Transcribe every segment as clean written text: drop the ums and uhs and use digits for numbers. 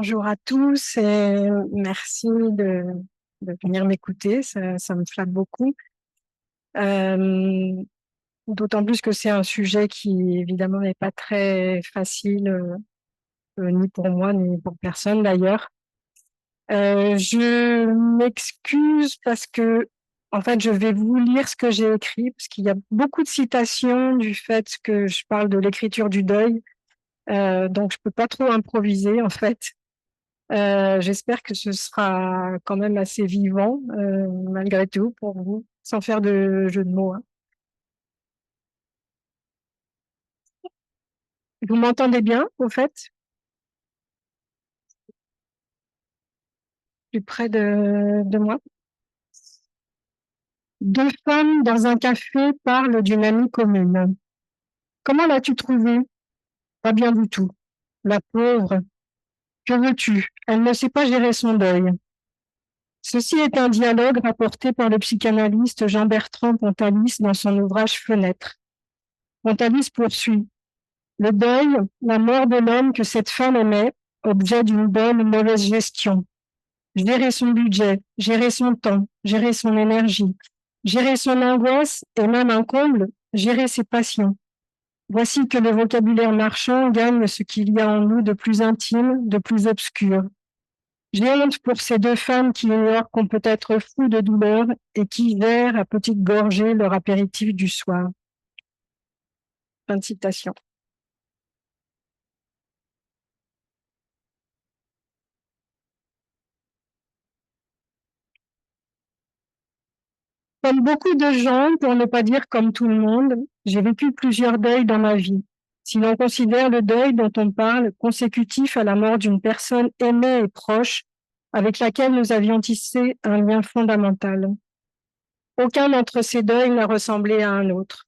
Bonjour à tous et merci de venir m'écouter, ça me flatte beaucoup. D'autant plus que c'est un sujet qui évidemment n'est pas très facile, ni pour moi ni pour personne d'ailleurs. Je m'excuse parce que, en fait, je vais vous lire ce que j'ai écrit parce qu'il y a beaucoup de citations du fait que je parle de l'écriture du deuil, donc je peux pas trop improviser en fait. J'espère que ce sera quand même assez vivant, malgré tout, pour vous, sans faire de jeu de mots, hein. Vous m'entendez bien, au fait, plus près de moi? Deux femmes dans un café parlent d'une amie commune. Comment l'as-tu trouvée? Pas bien du tout. La pauvre. Que veux-tu? Elle ne sait pas gérer son deuil. Ceci est un dialogue rapporté par le psychanalyste Jean-Bertrand Pontalis dans son ouvrage Fenêtre. Pontalis poursuit. Le deuil, la mort de l'homme que cette femme aimait, objet d'une bonne ou mauvaise gestion. Gérer son budget, gérer son temps, gérer son énergie, gérer son angoisse et même un comble, gérer ses passions. Voici que le vocabulaire marchand gagne ce qu'il y a en nous de plus intime, de plus obscur. J'ai honte pour ces deux femmes qui ignorent qu'on peut être fou de douleur et qui gèrent à petites gorgées leur apéritif du soir. Fin de citation. Comme beaucoup de gens, pour ne pas dire comme tout le monde, j'ai vécu plusieurs deuils dans ma vie. Si l'on considère le deuil dont on parle consécutif à la mort d'une personne aimée et proche, avec laquelle nous avions tissé un lien fondamental. Aucun d'entre ces deuils n'a ressemblé à un autre.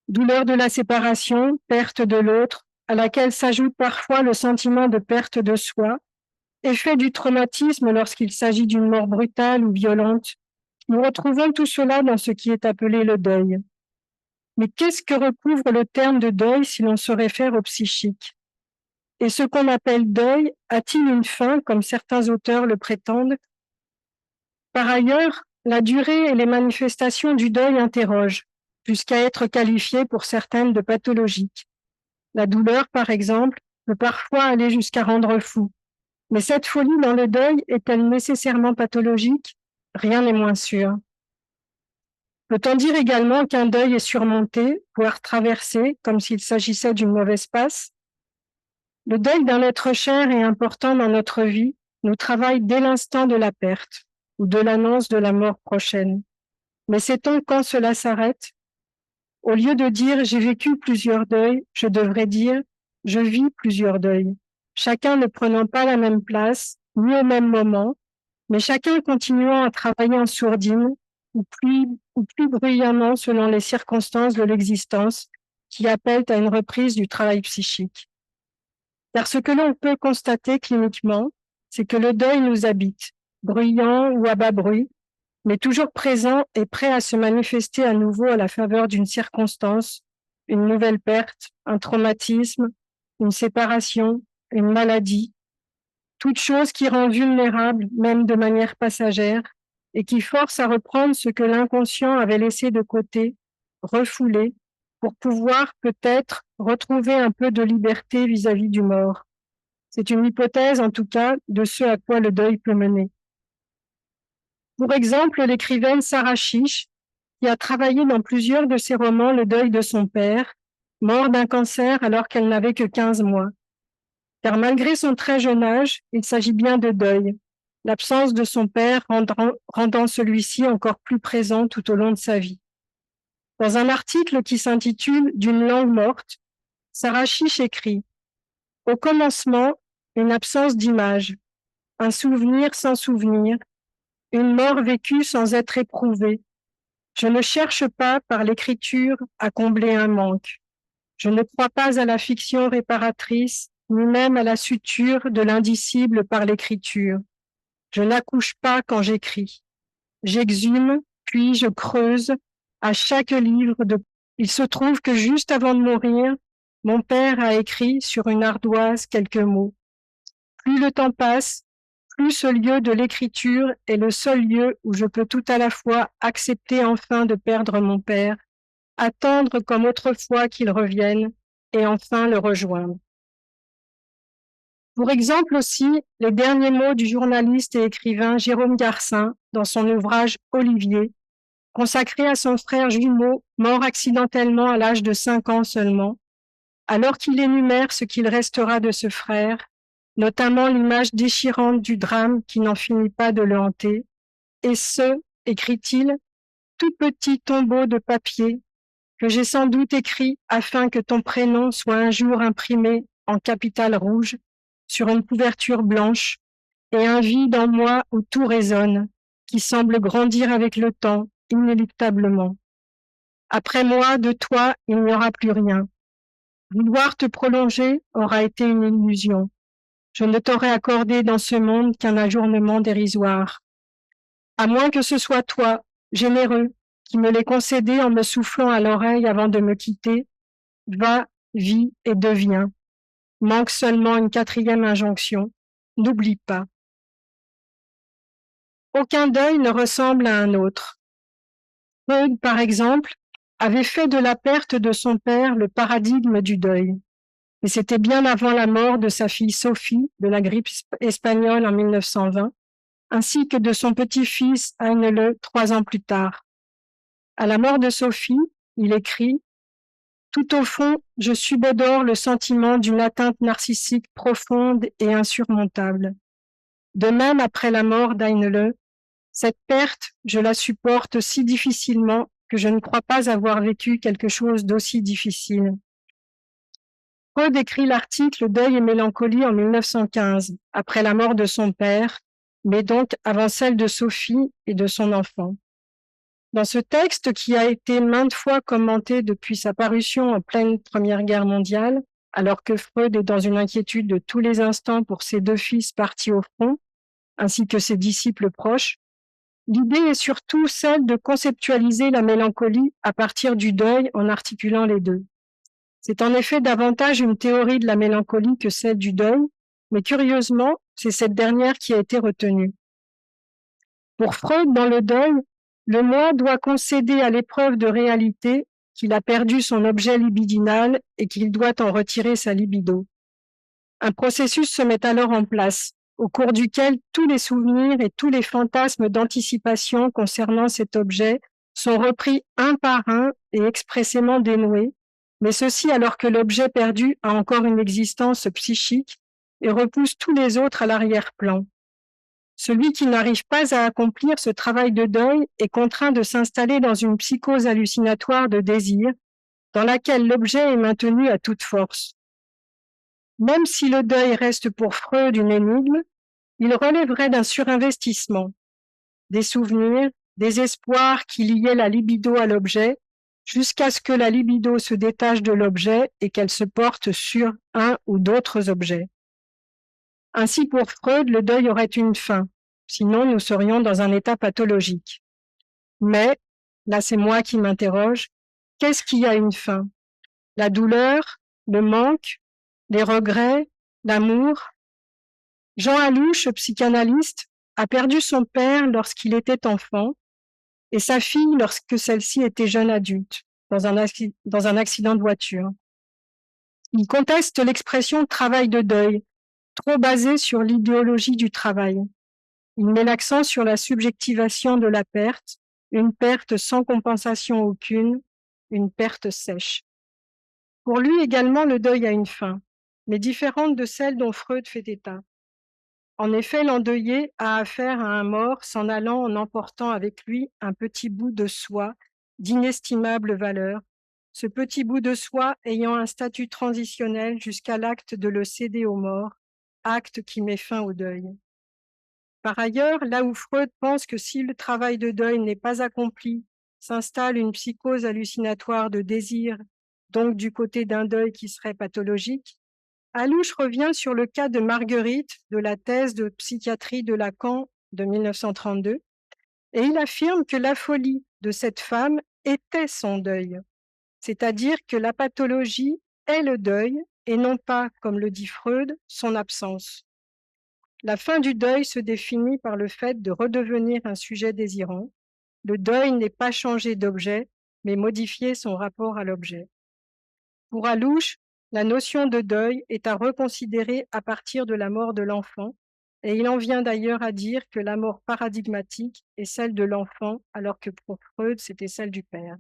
Douleur de la séparation, perte de l'autre, à laquelle s'ajoute parfois le sentiment de perte de soi, effet du traumatisme lorsqu'il s'agit d'une mort brutale ou violente. Nous retrouvons tout cela dans ce qui est appelé le deuil. Mais qu'est-ce que recouvre le terme de deuil si l'on se réfère au psychique? Et ce qu'on appelle deuil a-t-il une fin, comme certains auteurs le prétendent? Par ailleurs, la durée et les manifestations du deuil interrogent, jusqu'à être qualifiées pour certaines de pathologiques. La douleur, par exemple, peut parfois aller jusqu'à rendre fou. Mais cette folie dans le deuil est-elle nécessairement pathologique? Rien n'est moins sûr. Peut-on dire également qu'un deuil est surmonté, voire traversé, comme s'il s'agissait d'une mauvaise passe? Le deuil d'un être cher et important dans notre vie nous travaille dès l'instant de la perte ou de l'annonce de la mort prochaine. Mais sait-on quand cela s'arrête? Au lieu de dire « j'ai vécu plusieurs deuils », je devrais dire « je vis plusieurs deuils », chacun ne prenant pas la même place, ni au même moment, mais chacun continuant à travailler en sourdine, ou plus bruyamment selon les circonstances de l'existence qui appellent à une reprise du travail psychique. Car ce que l'on peut constater cliniquement, c'est que le deuil nous habite, bruyant ou à bas bruit, mais toujours présent et prêt à se manifester à nouveau à la faveur d'une circonstance, une nouvelle perte, un traumatisme, une séparation, une maladie, toute chose qui rend vulnérable, même de manière passagère, et qui force à reprendre ce que l'inconscient avait laissé de côté, refoulé, pour pouvoir peut-être retrouver un peu de liberté vis-à-vis du mort. C'est une hypothèse, en tout cas, de ce à quoi le deuil peut mener. Pour exemple, l'écrivaine Sarah Chiche, qui a travaillé dans plusieurs de ses romans le deuil de son père, mort d'un cancer alors qu'elle n'avait que 15 mois. Car malgré son très jeune âge, il s'agit bien de deuil, l'absence de son père rendant celui-ci encore plus présent tout au long de sa vie. Dans un article qui s'intitule « D'une langue morte », Sarah Chiche écrit « Au commencement, une absence d'image, un souvenir sans souvenir, une mort vécue sans être éprouvée. Je ne cherche pas, par l'écriture, à combler un manque. Je ne crois pas à la fiction réparatrice, ni même à la suture de l'indicible par l'écriture. Je n'accouche pas quand j'écris. J'exhume, puis je creuse à chaque livre de... Il se trouve que juste avant de mourir, mon père a écrit sur une ardoise quelques mots. Plus le temps passe, plus ce lieu de l'écriture est le seul lieu où je peux tout à la fois accepter enfin de perdre mon père, attendre comme autrefois qu'il revienne et enfin le rejoindre. Pour exemple aussi, les derniers mots du journaliste et écrivain Jérôme Garcin dans son ouvrage Olivier, consacré à son frère jumeau mort accidentellement à l'âge de 5 ans seulement, alors qu'il énumère ce qu'il restera de ce frère, notamment l'image déchirante du drame qui n'en finit pas de le hanter, et ce, écrit-il, tout petit tombeau de papier que j'ai sans doute écrit afin que ton prénom soit un jour imprimé en capitale rouge sur une couverture blanche, et un vide en moi où tout résonne, qui semble grandir avec le temps, inéluctablement. Après moi, de toi, il n'y aura plus rien. Vouloir te prolonger aura été une illusion. Je ne t'aurais accordé dans ce monde qu'un ajournement dérisoire. À moins que ce soit toi, généreux, qui me l'ait concédé en me soufflant à l'oreille avant de me quitter, va, vis et deviens. Manque seulement une 4e injonction. N'oublie pas. Aucun deuil ne ressemble à un autre. Freud, par exemple, avait fait de la perte de son père le paradigme du deuil. Et c'était bien avant la mort de sa fille Sophie de la grippe espagnole en 1920, ainsi que de son petit-fils Heinle 3 ans plus tard. À la mort de Sophie, il écrit « Tout au fond, je subodore le sentiment d'une atteinte narcissique profonde et insurmontable. De même, après la mort d'Heinle, cette perte, je la supporte si difficilement que je ne crois pas avoir vécu quelque chose d'aussi difficile. » Freud écrit l'article Deuil et mélancolie en 1915, après la mort de son père, mais donc avant celle de Sophie et de son enfant. Dans ce texte, qui a été maintes fois commenté depuis sa parution en pleine Première Guerre mondiale, alors que Freud est dans une inquiétude de tous les instants pour ses 2 fils partis au front, ainsi que ses disciples proches, l'idée est surtout celle de conceptualiser la mélancolie à partir du deuil en articulant les deux. C'est en effet davantage une théorie de la mélancolie que celle du deuil, mais curieusement, c'est cette dernière qui a été retenue. Pour Freud, dans le deuil, le moi doit concéder à l'épreuve de réalité qu'il a perdu son objet libidinal et qu'il doit en retirer sa libido. Un processus se met alors en place, au cours duquel tous les souvenirs et tous les fantasmes d'anticipation concernant cet objet sont repris un par un et expressément dénoués, mais ceci alors que l'objet perdu a encore une existence psychique et repousse tous les autres à l'arrière-plan. Celui qui n'arrive pas à accomplir ce travail de deuil est contraint de s'installer dans une psychose hallucinatoire de désir, dans laquelle l'objet est maintenu à toute force. Même si le deuil reste pour Freud une énigme, il relèverait d'un surinvestissement, des souvenirs, des espoirs qui liaient la libido à l'objet, jusqu'à ce que la libido se détache de l'objet et qu'elle se porte sur un ou d'autres objets. Ainsi, pour Freud, le deuil aurait une fin, sinon nous serions dans un état pathologique. Mais, là c'est moi qui m'interroge, qu'est-ce qui a une fin? La douleur, le manque, les regrets, l'amour? Jean Alouche, psychanalyste, a perdu son père lorsqu'il était enfant et sa fille lorsque celle-ci était jeune adulte, dans un accident de voiture. Il conteste l'expression travail de deuil, trop basée sur l'idéologie du travail. Il met l'accent sur la subjectivation de la perte, une perte sans compensation aucune, une perte sèche. Pour lui également, le deuil a une fin, mais différente de celle dont Freud fait état. En effet, l'endeuillé a affaire à un mort s'en allant en emportant avec lui un petit bout de soi d'inestimable valeur, ce petit bout de soi ayant un statut transitionnel jusqu'à l'acte de le céder aux morts, acte qui met fin au deuil. Par ailleurs, là où Freud pense que si le travail de deuil n'est pas accompli, s'installe une psychose hallucinatoire de désir, donc du côté d'un deuil qui serait pathologique, Alouche revient sur le cas de Marguerite de la thèse de psychiatrie de Lacan de 1932, et il affirme que la folie de cette femme était son deuil, c'est-à-dire que la pathologie est le deuil et non pas, comme le dit Freud, son absence. La fin du deuil se définit par le fait de redevenir un sujet désirant. Le deuil n'est pas changer d'objet, mais modifier son rapport à l'objet. Pour Alouche, la notion de deuil est à reconsidérer à partir de la mort de l'enfant, et il en vient d'ailleurs à dire que la mort paradigmatique est celle de l'enfant, alors que pour Freud, c'était celle du père.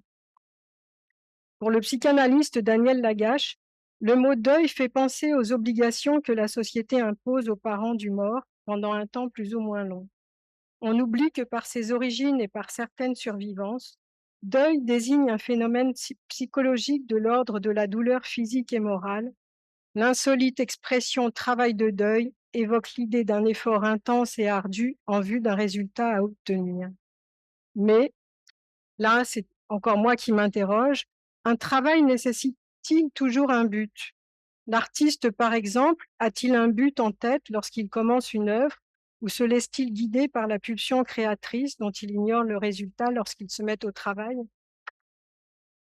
Pour le psychanalyste Daniel Lagache, le mot deuil fait penser aux obligations que la société impose aux parents du mort pendant un temps plus ou moins long. On oublie que par ses origines et par certaines survivances, deuil désigne un phénomène psychologique de l'ordre de la douleur physique et morale. L'insolite expression travail de deuil évoque l'idée d'un effort intense et ardu en vue d'un résultat à obtenir. Mais, là, c'est encore moi qui m'interroge, un travail nécessite-t-il toujours un but? L'artiste, par exemple, a-t-il un but en tête lorsqu'il commence une œuvre ou se laisse-t-il guider par la pulsion créatrice dont il ignore le résultat lorsqu'il se met au travail?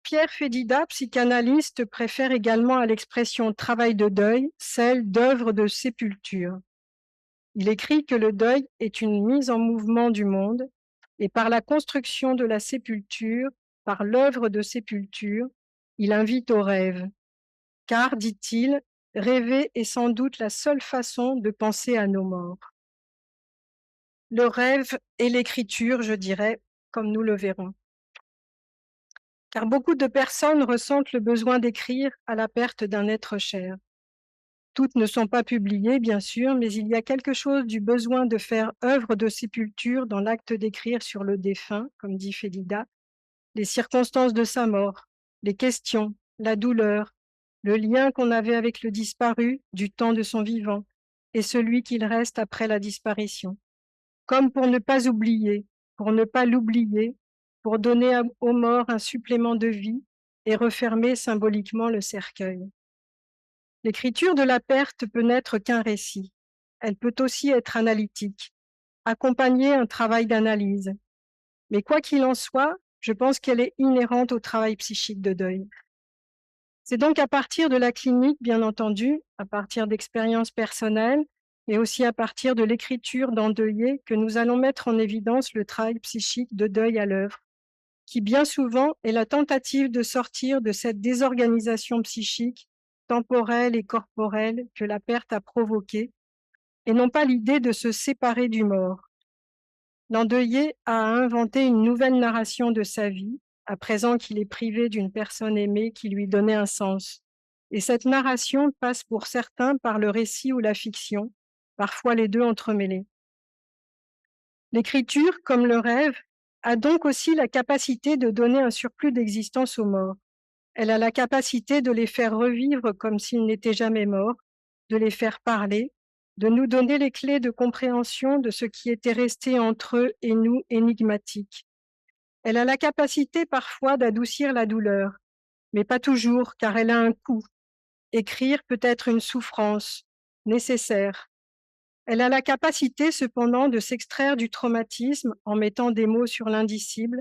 Pierre Fédida, psychanalyste, préfère également à l'expression travail de deuil celle d'œuvre de sépulture. Il écrit que le deuil est une mise en mouvement du monde et par la construction de la sépulture, par l'œuvre de sépulture, il invite au rêve. Car, dit-il, rêver est sans doute la seule façon de penser à nos morts. Le rêve et l'écriture, je dirais, comme nous le verrons. Car beaucoup de personnes ressentent le besoin d'écrire à la perte d'un être cher. Toutes ne sont pas publiées, bien sûr, mais il y a quelque chose du besoin de faire œuvre de sépulture dans l'acte d'écrire sur le défunt, comme dit Félida, les circonstances de sa mort, les questions, la douleur, le lien qu'on avait avec le disparu du temps de son vivant et celui qu'il reste après la disparition. Comme pour ne pas oublier, pour ne pas l'oublier, pour donner aux morts un supplément de vie et refermer symboliquement le cercueil. L'écriture de la perte peut n'être qu'un récit. Elle peut aussi être analytique, accompagner un travail d'analyse. Mais quoi qu'il en soit, je pense qu'elle est inhérente au travail psychique de deuil. C'est donc à partir de la clinique, bien entendu, à partir d'expériences personnelles, mais aussi à partir de l'écriture d'endeuillés que nous allons mettre en évidence le travail psychique de deuil à l'œuvre, qui bien souvent est la tentative de sortir de cette désorganisation psychique, temporelle et corporelle que la perte a provoquée, et non pas l'idée de se séparer du mort. L'endeuillé a inventé une nouvelle narration de sa vie, à présent qu'il est privé d'une personne aimée qui lui donnait un sens. Et cette narration passe pour certains par le récit ou la fiction, parfois les deux entremêlés. L'écriture, comme le rêve, a donc aussi la capacité de donner un surplus d'existence aux morts. Elle a la capacité de les faire revivre comme s'ils n'étaient jamais morts, de les faire parler, de nous donner les clés de compréhension de ce qui était resté entre eux et nous énigmatique. Elle a la capacité parfois d'adoucir la douleur, mais pas toujours, car elle a un coût. Écrire peut être une souffrance nécessaire. Elle a la capacité cependant de s'extraire du traumatisme en mettant des mots sur l'indicible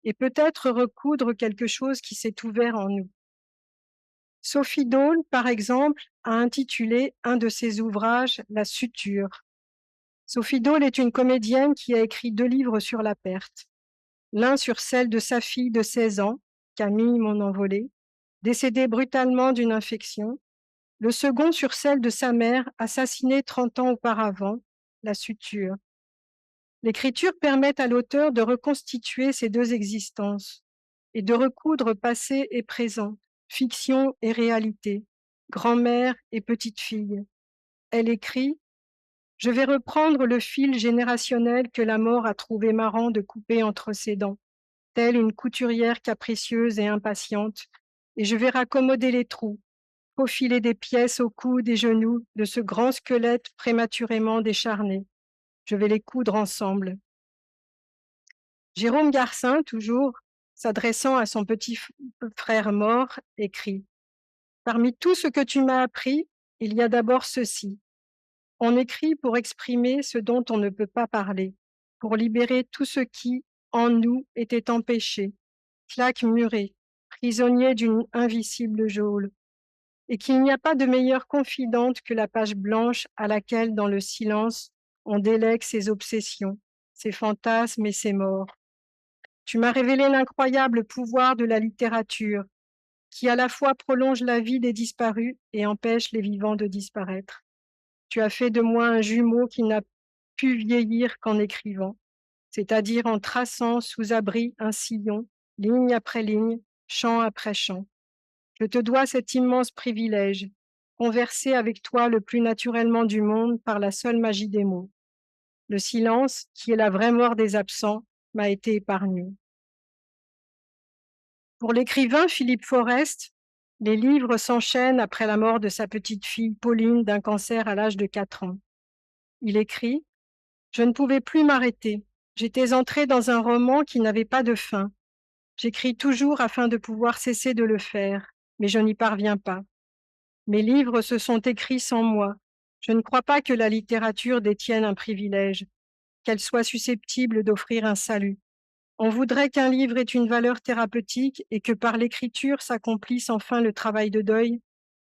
et peut-être recoudre quelque chose qui s'est ouvert en nous. Sophie Dole, par exemple, a intitulé un de ses ouvrages « La suture ». Sophie Dole est une comédienne qui a écrit 2 livres sur la perte. L'un sur celle de sa fille de 16 ans, Camille mon envolée, décédée brutalement d'une infection. Le second sur celle de sa mère, assassinée 30 ans auparavant, La suture. L'écriture permet à l'auteur de reconstituer ces 2 existences et de recoudre passé et présent, fiction et réalité, grand-mère et petite-fille. Elle écrit « Je vais reprendre le fil générationnel que la mort a trouvé marrant de couper entre ses dents, telle une couturière capricieuse et impatiente, et je vais raccommoder les trous, faufiler des pièces au cou des genoux de ce grand squelette prématurément décharné. Je vais les coudre ensemble. » Jérôme Garcin, toujours, s'adressant à son petit frère mort, écrit « Parmi tout ce que tu m'as appris, il y a d'abord ceci. On écrit pour exprimer ce dont on ne peut pas parler, pour libérer tout ce qui, en nous, était empêché, claque murée, prisonnier d'une invisible geôle. et qu'il n'y a pas de meilleure confidente que la page blanche à laquelle, dans le silence, on délègue ses obsessions, ses fantasmes et ses morts. Tu m'as révélé l'incroyable pouvoir de la littérature, qui à la fois prolonge la vie des disparus et empêche les vivants de disparaître. Tu as fait de moi un jumeau qui n'a pu vieillir qu'en écrivant, c'est-à-dire en traçant sous abri un sillon, ligne après ligne, chant après chant. Je te dois cet immense privilège, converser avec toi le plus naturellement du monde par la seule magie des mots. Le silence, qui est la vraie mort des absents, m'a été épargné. Pour l'écrivain Philippe Forest, les livres s'enchaînent après la mort de sa petite fille Pauline d'un cancer à l'âge de 4 ans. Il écrit « Je ne pouvais plus m'arrêter. J'étais entré dans un roman qui n'avait pas de fin. J'écris toujours afin de pouvoir cesser de le faire, mais je n'y parviens pas. Mes livres se sont écrits sans moi. Je ne crois pas que la littérature détienne un privilège, qu'elle soit susceptible d'offrir un salut. On voudrait qu'un livre ait une valeur thérapeutique et que par l'écriture s'accomplisse enfin le travail de deuil.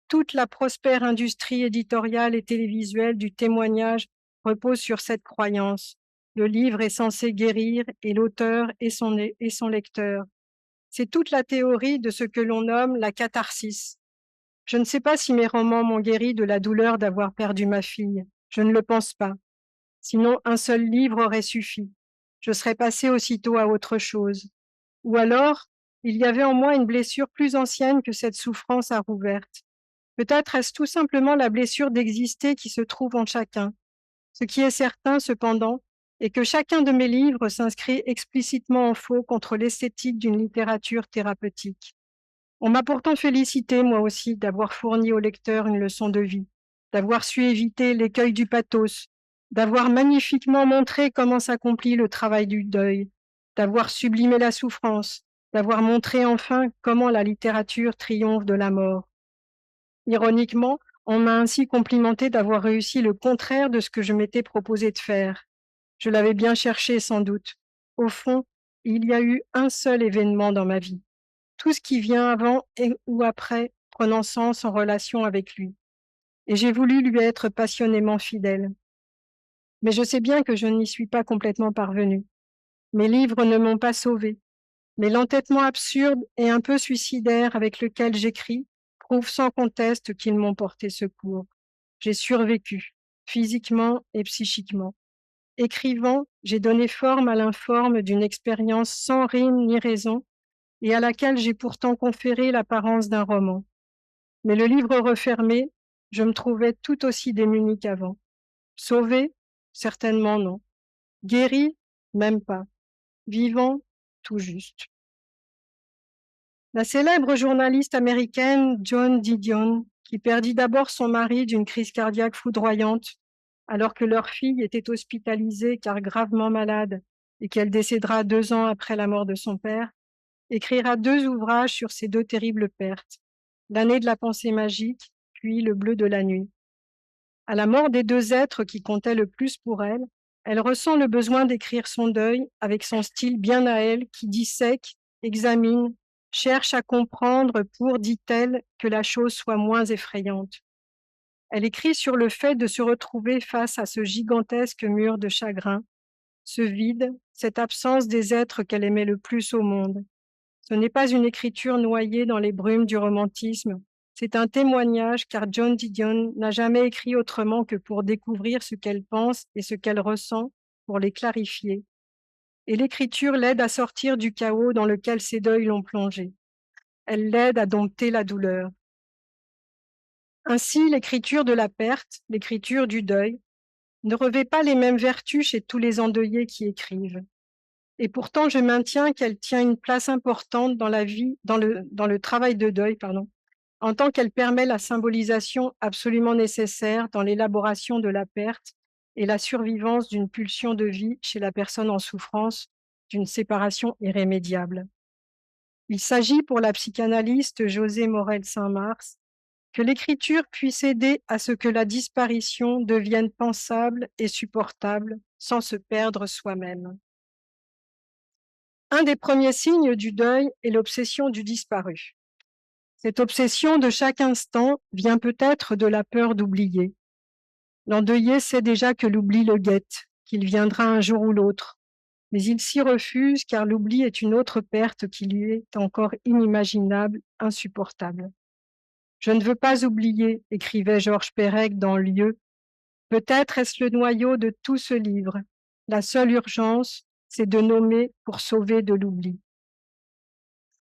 Toute la prospère industrie éditoriale et télévisuelle du témoignage repose sur cette croyance. Le livre est censé guérir et l'auteur et son lecteur. C'est toute la théorie de ce que l'on nomme la catharsis. Je ne sais pas si mes romans m'ont guéri de la douleur d'avoir perdu ma fille. Je ne le pense pas. Sinon, un seul livre aurait suffi. Je serais passée aussitôt à autre chose. Ou alors, il y avait en moi une blessure plus ancienne que cette souffrance à rouverte. Peut-être est-ce tout simplement la blessure d'exister qui se trouve en chacun. Ce qui est certain, cependant, est que chacun de mes livres s'inscrit explicitement en faux contre l'esthétique d'une littérature thérapeutique. On m'a pourtant félicité, moi aussi, d'avoir fourni au lecteur une leçon de vie, d'avoir su éviter l'écueil du pathos, d'avoir magnifiquement montré comment s'accomplit le travail du deuil, d'avoir sublimé la souffrance, d'avoir montré enfin comment la littérature triomphe de la mort. Ironiquement, on m'a ainsi complimenté d'avoir réussi le contraire de ce que je m'étais proposé de faire. Je l'avais bien cherché sans doute. Au fond, il y a eu un seul événement dans ma vie. Tout ce qui vient avant et ou après prenant sens en relation avec lui. Et j'ai voulu lui être passionnément fidèle. Mais je sais bien que je n'y suis pas complètement parvenue. Mes livres ne m'ont pas sauvée. Mais l'entêtement absurde et un peu suicidaire avec lequel j'écris prouve sans conteste qu'ils m'ont porté secours. J'ai survécu, physiquement et psychiquement. Écrivant, j'ai donné forme à l'informe d'une expérience sans rime ni raison, et à laquelle j'ai pourtant conféré l'apparence d'un roman. Mais le livre refermé, je me trouvais tout aussi démunie qu'avant. Sauvé? Certainement non. Guéri? Même pas. Vivant? Tout juste. La célèbre journaliste américaine Joan Didion, qui perdit d'abord son mari d'une crise cardiaque foudroyante, alors que leur fille était hospitalisée car gravement malade et qu'elle décédera 2 ans après la mort de son père, écrira 2 ouvrages sur ces 2 terribles pertes, L'année de la pensée magique, puis Le bleu de la nuit. À la mort des 2 êtres qui comptaient le plus pour elle, elle ressent le besoin d'écrire son deuil avec son style bien à elle qui dissèque, examine, cherche à comprendre pour, dit-elle, que la chose soit moins effrayante. Elle écrit sur le fait de se retrouver face à ce gigantesque mur de chagrin, ce vide, cette absence des êtres qu'elle aimait le plus au monde. Ce n'est pas une écriture noyée dans les brumes du romantisme, c'est un témoignage car Joan Didion n'a jamais écrit autrement que pour découvrir ce qu'elle pense et ce qu'elle ressent, pour les clarifier. Et l'écriture l'aide à sortir du chaos dans lequel ses deuils l'ont plongée. Elle l'aide à dompter la douleur. Ainsi, l'écriture de la perte, l'écriture du deuil, ne revêt pas les mêmes vertus chez tous les endeuillés qui écrivent. Et pourtant, je maintiens qu'elle tient une place importante dans la vie, dans le travail de deuil, en tant qu'elle permet la symbolisation absolument nécessaire dans l'élaboration de la perte et la survivance d'une pulsion de vie chez la personne en souffrance d'une séparation irrémédiable. Il s'agit pour la psychanalyste José Morel Saint-Mars que l'écriture puisse aider à ce que la disparition devienne pensable et supportable sans se perdre soi-même. Un des premiers signes du deuil est l'obsession du disparu. Cette obsession de chaque instant vient peut-être de la peur d'oublier. L'endeuillé sait déjà que l'oubli le guette, qu'il viendra un jour ou l'autre, mais il s'y refuse car l'oubli est une autre perte qui lui est encore inimaginable, insupportable. Je ne veux pas oublier, écrivait Georges Perec dans Lieu. Peut-être est-ce le noyau de tout ce livre. La seule urgence, c'est de nommer pour sauver de l'oubli.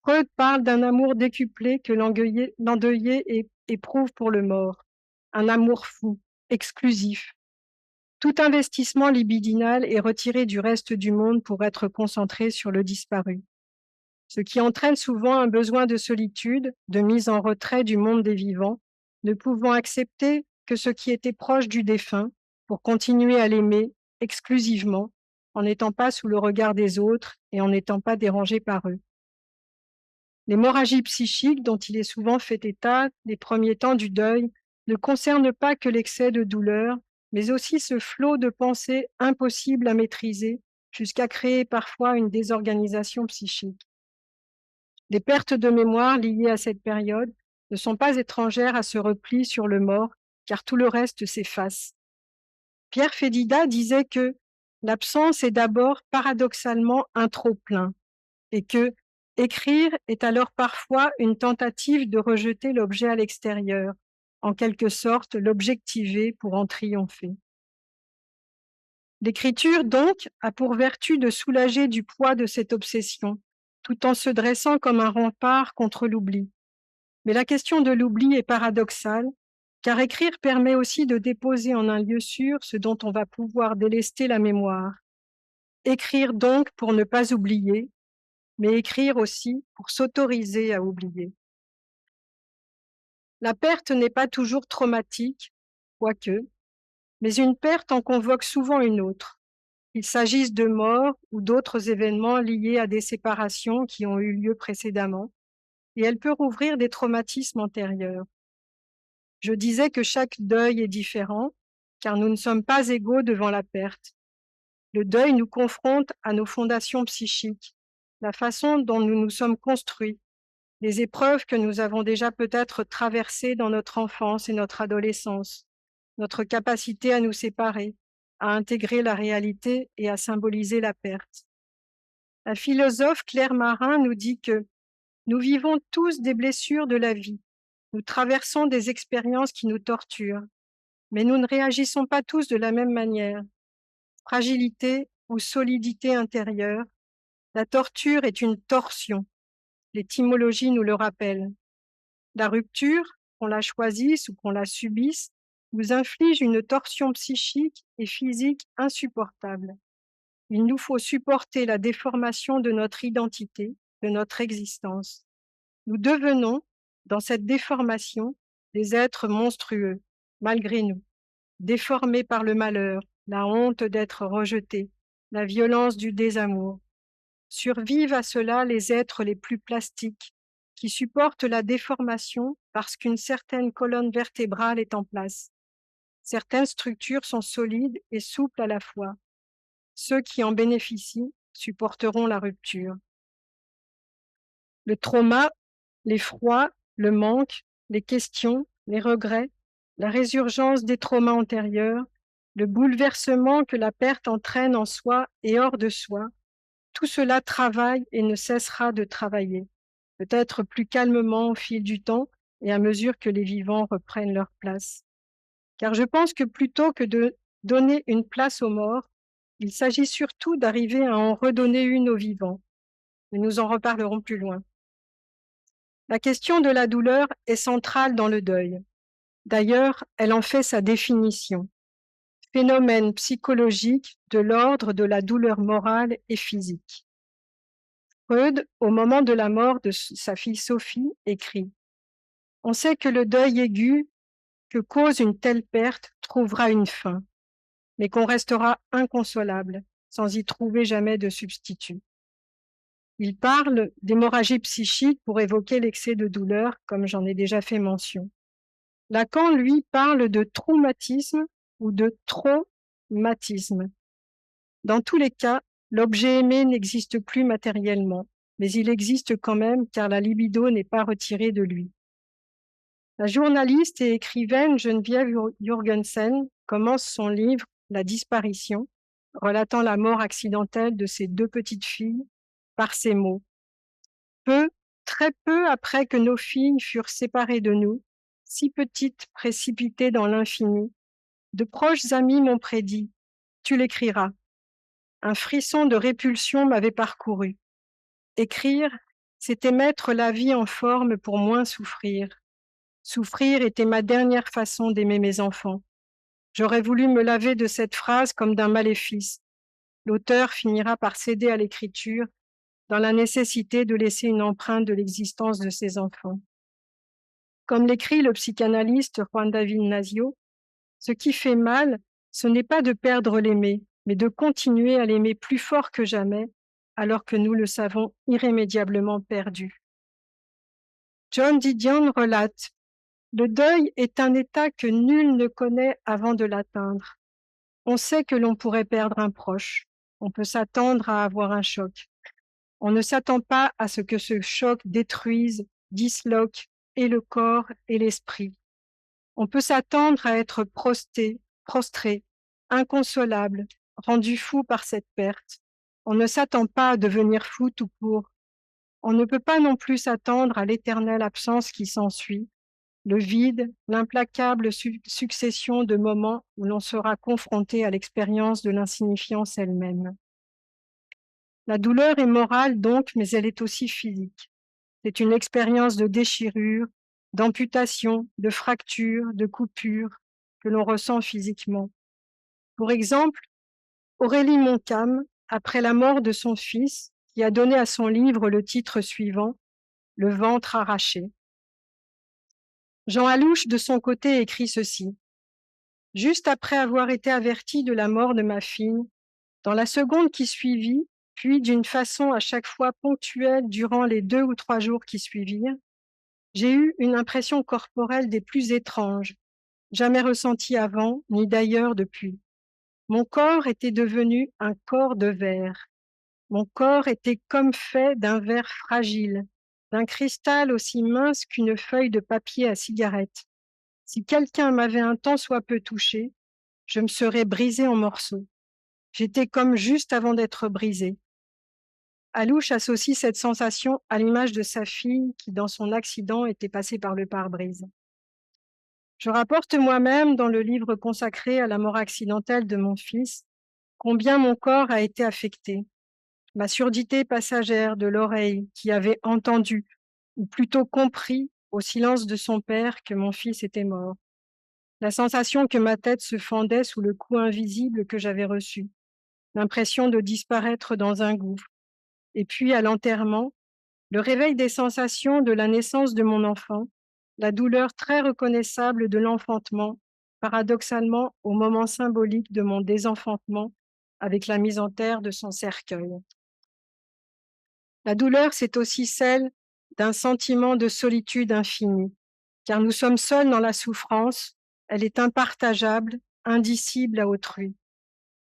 Freud parle d'un amour décuplé que l'endeuillé éprouve pour le mort, un amour fou, exclusif. Tout investissement libidinal est retiré du reste du monde pour être concentré sur le disparu, ce qui entraîne souvent un besoin de solitude, de mise en retrait du monde des vivants, ne pouvant accepter que ce qui était proche du défunt pour continuer à l'aimer exclusivement, en n'étant pas sous le regard des autres et en n'étant pas dérangé par eux. L'hémorragie psychique dont il est souvent fait état les premiers temps du deuil ne concerne pas que l'excès de douleur, mais aussi ce flot de pensées impossibles à maîtriser jusqu'à créer parfois une désorganisation psychique. Les pertes de mémoire liées à cette période ne sont pas étrangères à ce repli sur le mort, car tout le reste s'efface. Pierre Fédida disait que l'absence est d'abord paradoxalement un trop-plein, et que écrire est alors parfois une tentative de rejeter l'objet à l'extérieur, en quelque sorte l'objectiver pour en triompher. L'écriture, donc, a pour vertu de soulager du poids de cette obsession, tout en se dressant comme un rempart contre l'oubli. Mais la question de l'oubli est paradoxale, car écrire permet aussi de déposer en un lieu sûr ce dont on va pouvoir délester la mémoire. Écrire donc pour ne pas oublier, mais écrire aussi pour s'autoriser à oublier. La perte n'est pas toujours traumatique, quoique, mais une perte en convoque souvent une autre, qu'il s'agisse de mort ou d'autres événements liés à des séparations qui ont eu lieu précédemment, et elle peut rouvrir des traumatismes antérieurs. Je disais que chaque deuil est différent, car nous ne sommes pas égaux devant la perte. Le deuil nous confronte à nos fondations psychiques, la façon dont nous nous sommes construits, les épreuves que nous avons déjà peut-être traversées dans notre enfance et notre adolescence, notre capacité à nous séparer, à intégrer la réalité et à symboliser la perte. La philosophe Claire Marin nous dit que nous vivons tous des blessures de la vie, nous traversons des expériences qui nous torturent, mais nous ne réagissons pas tous de la même manière. Fragilité ou solidité intérieure, la torture est une torsion. L'étymologie nous le rappelle. La rupture, qu'on la choisisse ou qu'on la subisse, nous inflige une torsion psychique et physique insupportable. Il nous faut supporter la déformation de notre identité, de notre existence. Nous devenons, dans cette déformation, des êtres monstrueux, malgré nous, déformés par le malheur, la honte d'être rejetés, la violence du désamour. Survivent à cela les êtres les plus plastiques, qui supportent la déformation parce qu'une certaine colonne vertébrale est en place. Certaines structures sont solides et souples à la fois. Ceux qui en bénéficient supporteront la rupture. Le trauma, l'effroi, le manque, les questions, les regrets, la résurgence des traumas antérieurs, le bouleversement que la perte entraîne en soi et hors de soi, tout cela travaille et ne cessera de travailler, peut-être plus calmement au fil du temps et à mesure que les vivants reprennent leur place. Car je pense que plutôt que de donner une place aux morts, il s'agit surtout d'arriver à en redonner une aux vivants. Mais nous en reparlerons plus loin. La question de la douleur est centrale dans le deuil. D'ailleurs, elle en fait sa définition. Phénomène psychologique de l'ordre de la douleur morale et physique. Freud, au moment de la mort de sa fille Sophie, écrit « On sait que le deuil aigu que cause une telle perte trouvera une fin, mais qu'on restera inconsolable, sans y trouver jamais de substitut. » Il parle d'hémorragie psychique pour évoquer l'excès de douleur, comme j'en ai déjà fait mention. Lacan, lui, parle de traumatisme ou de traumatisme. Dans tous les cas, l'objet aimé n'existe plus matériellement, mais il existe quand même car la libido n'est pas retirée de lui. La journaliste et écrivaine Geneviève Jurgensen commence son livre La disparition, relatant la mort accidentelle de ses deux petites filles, par ces mots. Très peu après que nos filles furent séparées de nous, si petites, précipitées dans l'infini, de proches amis m'ont prédit « Tu l'écriras ». Un frisson de répulsion m'avait parcouru. Écrire, c'était mettre la vie en forme pour moins souffrir. Souffrir était ma dernière façon d'aimer mes enfants. J'aurais voulu me laver de cette phrase comme d'un maléfice. L'auteur finira par céder à l'écriture dans la nécessité de laisser une empreinte de l'existence de ses enfants. Comme l'écrit le psychanalyste Juan David Nasio, ce qui fait mal, ce n'est pas de perdre l'aimé, mais de continuer à l'aimer plus fort que jamais, alors que nous le savons irrémédiablement perdu. John Didion relate « Le deuil est un état que nul ne connaît avant de l'atteindre. On sait que l'on pourrait perdre un proche. On peut s'attendre à avoir un choc. On ne s'attend pas à ce que ce choc détruise, disloque et le corps et l'esprit. On peut s'attendre à être prostré, inconsolable, rendu fou par cette perte. On ne s'attend pas à devenir fou tout court. On ne peut pas non plus s'attendre à l'éternelle absence qui s'ensuit, le vide, l'implacable succession de moments où l'on sera confronté à l'expérience de l'insignifiance elle-même. La douleur est morale donc, mais elle est aussi physique. C'est une expérience de déchirure, d'amputation, de fracture, de coupure que l'on ressent physiquement. Pour exemple, Aurélie Montcalm, après la mort de son fils, qui a donné à son livre le titre suivant, Le ventre arraché. Jean Alouche, de son côté, écrit ceci. Juste après avoir été averti de la mort de ma fille, dans la seconde qui suivit, puis d'une façon à chaque fois ponctuelle durant les 2 ou 3 jours qui suivirent, j'ai eu une impression corporelle des plus étranges, jamais ressentie avant, ni d'ailleurs depuis. Mon corps était devenu un corps de verre. Mon corps était comme fait d'un verre fragile, d'un cristal aussi mince qu'une feuille de papier à cigarette. Si quelqu'un m'avait un tant soit peu touché, je me serais brisé en morceaux. J'étais comme juste avant d'être brisée. Alouche associe cette sensation à l'image de sa fille qui, dans son accident, était passée par le pare-brise. Je rapporte moi-même, dans le livre consacré à la mort accidentelle de mon fils, combien mon corps a été affecté. Ma surdité passagère de l'oreille qui avait entendu, ou plutôt compris, au silence de son père que mon fils était mort. La sensation que ma tête se fendait sous le coup invisible que j'avais reçu. L'impression de disparaître dans un gouffre. Et puis, à l'enterrement, le réveil des sensations de la naissance de mon enfant, la douleur très reconnaissable de l'enfantement, paradoxalement au moment symbolique de mon désenfantement avec la mise en terre de son cercueil. La douleur, c'est aussi celle d'un sentiment de solitude infinie, car nous sommes seuls dans la souffrance, elle est impartageable, indicible à autrui.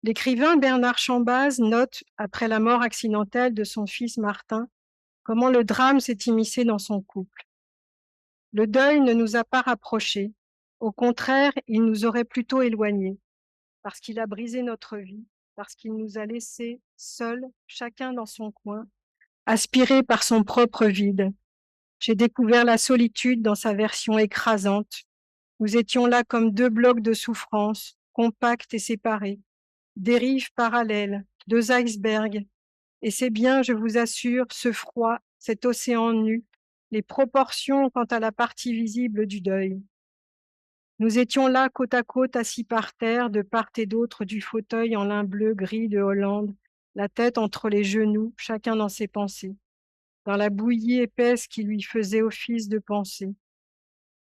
L'écrivain Bernard Chambaz note, après la mort accidentelle de son fils Martin, comment le drame s'est immiscé dans son couple. Le deuil ne nous a pas rapprochés, au contraire, il nous aurait plutôt éloignés, parce qu'il a brisé notre vie, parce qu'il nous a laissés seuls, chacun dans son coin, aspirés par son propre vide. J'ai découvert la solitude dans sa version écrasante. Nous étions là comme 2 blocs de souffrance, compacts et séparés, des rives parallèles, 2 icebergs, et c'est bien, je vous assure, ce froid, cet océan nu, les proportions quant à la partie visible du deuil. Nous étions là côte à côte, assis par terre, de part et d'autre du fauteuil en lin bleu gris de Hollande, la tête entre les genoux, chacun dans ses pensées, dans la bouillie épaisse qui lui faisait office de pensée.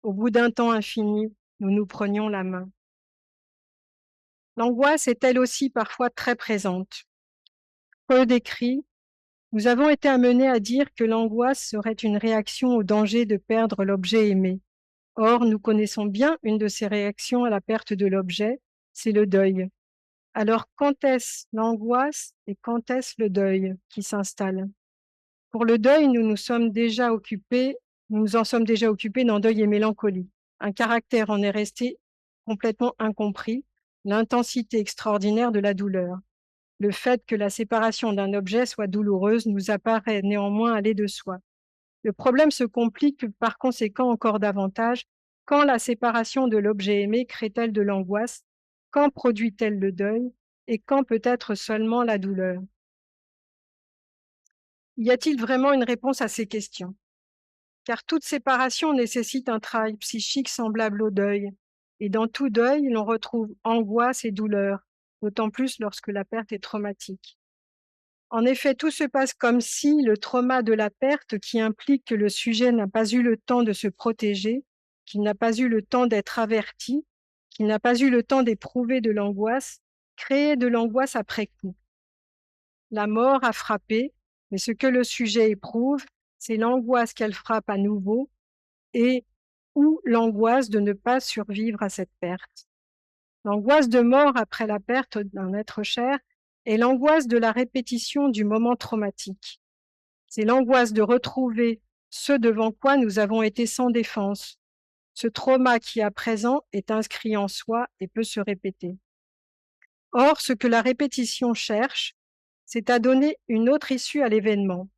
Au bout d'un temps infini, nous nous prenions la main. L'angoisse est elle aussi parfois très présente. Freud écrit « Nous avons été amenés à dire que l'angoisse serait une réaction au danger de perdre l'objet aimé. Or, nous connaissons bien une de ces réactions à la perte de l'objet, c'est le deuil. Alors, quand est-ce l'angoisse et quand est-ce le deuil qui s'installe? Pour le deuil, nous en sommes déjà occupés dans Deuil et mélancolie. Un caractère en est resté complètement incompris, l'intensité extraordinaire de la douleur. Le fait que la séparation d'un objet soit douloureuse nous apparaît néanmoins aller de soi. Le problème se complique par conséquent encore davantage quand la séparation de l'objet aimé crée-t-elle de l'angoisse, quand produit-elle le deuil et quand peut-être seulement la douleur. Y a-t-il vraiment une réponse à ces questions? Car toute séparation nécessite un travail psychique semblable au deuil, et dans tout deuil, l'on retrouve angoisse et douleur, d'autant plus lorsque la perte est traumatique. En effet, tout se passe comme si le trauma de la perte, qui implique que le sujet n'a pas eu le temps de se protéger, qu'il n'a pas eu le temps d'être averti, qu'il n'a pas eu le temps d'éprouver de l'angoisse, créait de l'angoisse après coup. La mort a frappé, mais ce que le sujet éprouve, c'est l'angoisse qu'elle frappe à nouveau et ou l'angoisse de ne pas survivre à cette perte. L'angoisse de mort après la perte d'un être cher est l'angoisse de la répétition du moment traumatique. C'est l'angoisse de retrouver ce devant quoi nous avons été sans défense, ce trauma qui à présent est inscrit en soi et peut se répéter. Or, ce que la répétition cherche, c'est à donner une autre issue à l'événement.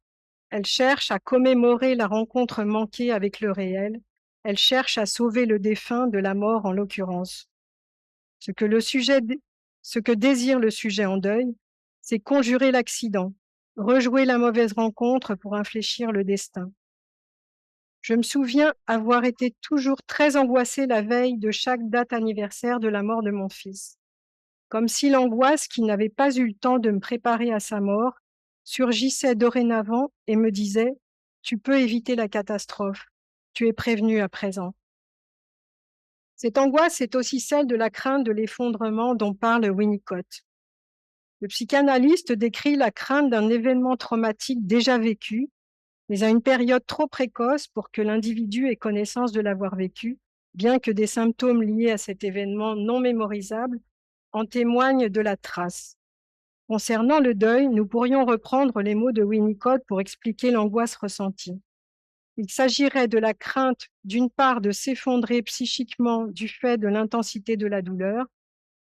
Elle cherche à commémorer la rencontre manquée avec le réel, elle cherche à sauver le défunt de la mort en l'occurrence. Ce que désire le sujet en deuil, c'est conjurer l'accident, rejouer la mauvaise rencontre pour infléchir le destin. Je me souviens avoir été toujours très angoissée la veille de chaque date anniversaire de la mort de mon fils. Comme si l'angoisse qui n'avait pas eu le temps de me préparer à sa mort surgissait dorénavant et me disait « Tu peux éviter la catastrophe, tu es prévenu à présent ». Cette angoisse est aussi celle de la crainte de l'effondrement dont parle Winnicott. Le psychanalyste décrit la crainte d'un événement traumatique déjà vécu, mais à une période trop précoce pour que l'individu ait connaissance de l'avoir vécu, bien que des symptômes liés à cet événement non mémorisable en témoignent de la trace. Concernant le deuil, nous pourrions reprendre les mots de Winnicott pour expliquer l'angoisse ressentie. Il s'agirait de la crainte, d'une part, de s'effondrer psychiquement du fait de l'intensité de la douleur,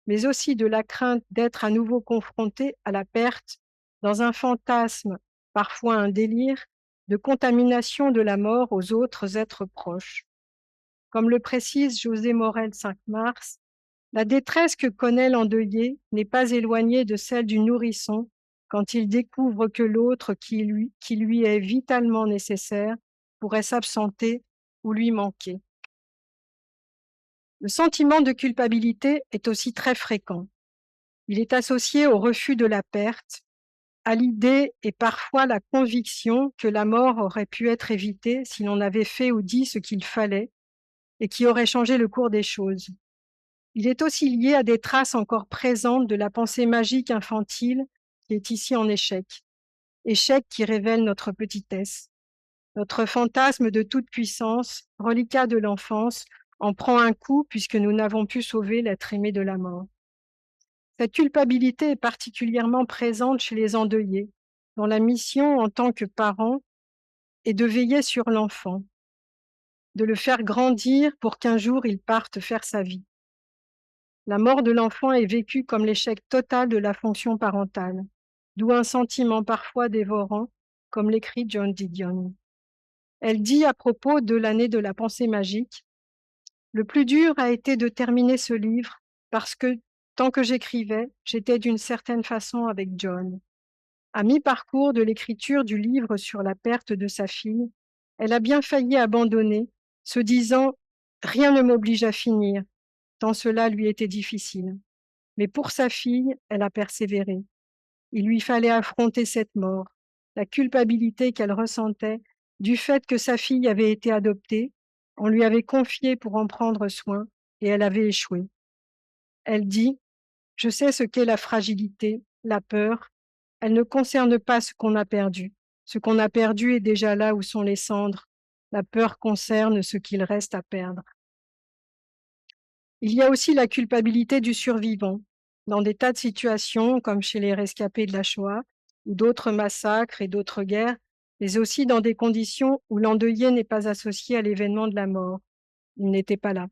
mais aussi de la crainte d'être à nouveau confronté à la perte dans un fantasme, parfois un délire, de contamination de la mort aux autres êtres proches. Comme le précise José Morel 5 mars, la détresse que connaît l'endeuillé n'est pas éloignée de celle du nourrisson quand il découvre que l'autre qui lui est vitalement nécessaire pourrait s'absenter ou lui manquer. Le sentiment de culpabilité est aussi très fréquent. Il est associé au refus de la perte, à l'idée et parfois la conviction que la mort aurait pu être évitée si l'on avait fait ou dit ce qu'il fallait et qui aurait changé le cours des choses. Il est aussi lié à des traces encore présentes de la pensée magique infantile qui est ici en échec. Échec qui révèle notre petitesse. Notre fantasme de toute puissance, reliquat de l'enfance, en prend un coup puisque nous n'avons pu sauver l'être aimé de la mort. Cette culpabilité est particulièrement présente chez les endeuillés, dont la mission en tant que parents est de veiller sur l'enfant, de le faire grandir pour qu'un jour il parte faire sa vie. La mort de l'enfant est vécue comme l'échec total de la fonction parentale, d'où un sentiment parfois dévorant, comme l'écrit John Didion. Elle dit à propos de l'année de la pensée magique, « Le plus dur a été de terminer ce livre parce que, tant que j'écrivais, j'étais d'une certaine façon avec John. À mi-parcours de l'écriture du livre sur la perte de sa fille, elle a bien failli abandonner, se disant « Rien ne m'oblige à finir », tant cela lui était difficile. Mais pour sa fille, elle a persévéré. Il lui fallait affronter cette mort, la culpabilité qu'elle ressentait du fait que sa fille avait été adoptée, on lui avait confié pour en prendre soin, et elle avait échoué. Elle dit « Je sais ce qu'est la fragilité, la peur. Elle ne concerne pas ce qu'on a perdu. Ce qu'on a perdu est déjà là où sont les cendres. La peur concerne ce qu'il reste à perdre. » Il y a aussi la culpabilité du survivant. Dans des tas de situations, comme chez les rescapés de la Shoah, ou d'autres massacres et d'autres guerres, mais aussi dans des conditions où l'endeuillé n'est pas associé à l'événement de la mort. Il n'était pas là.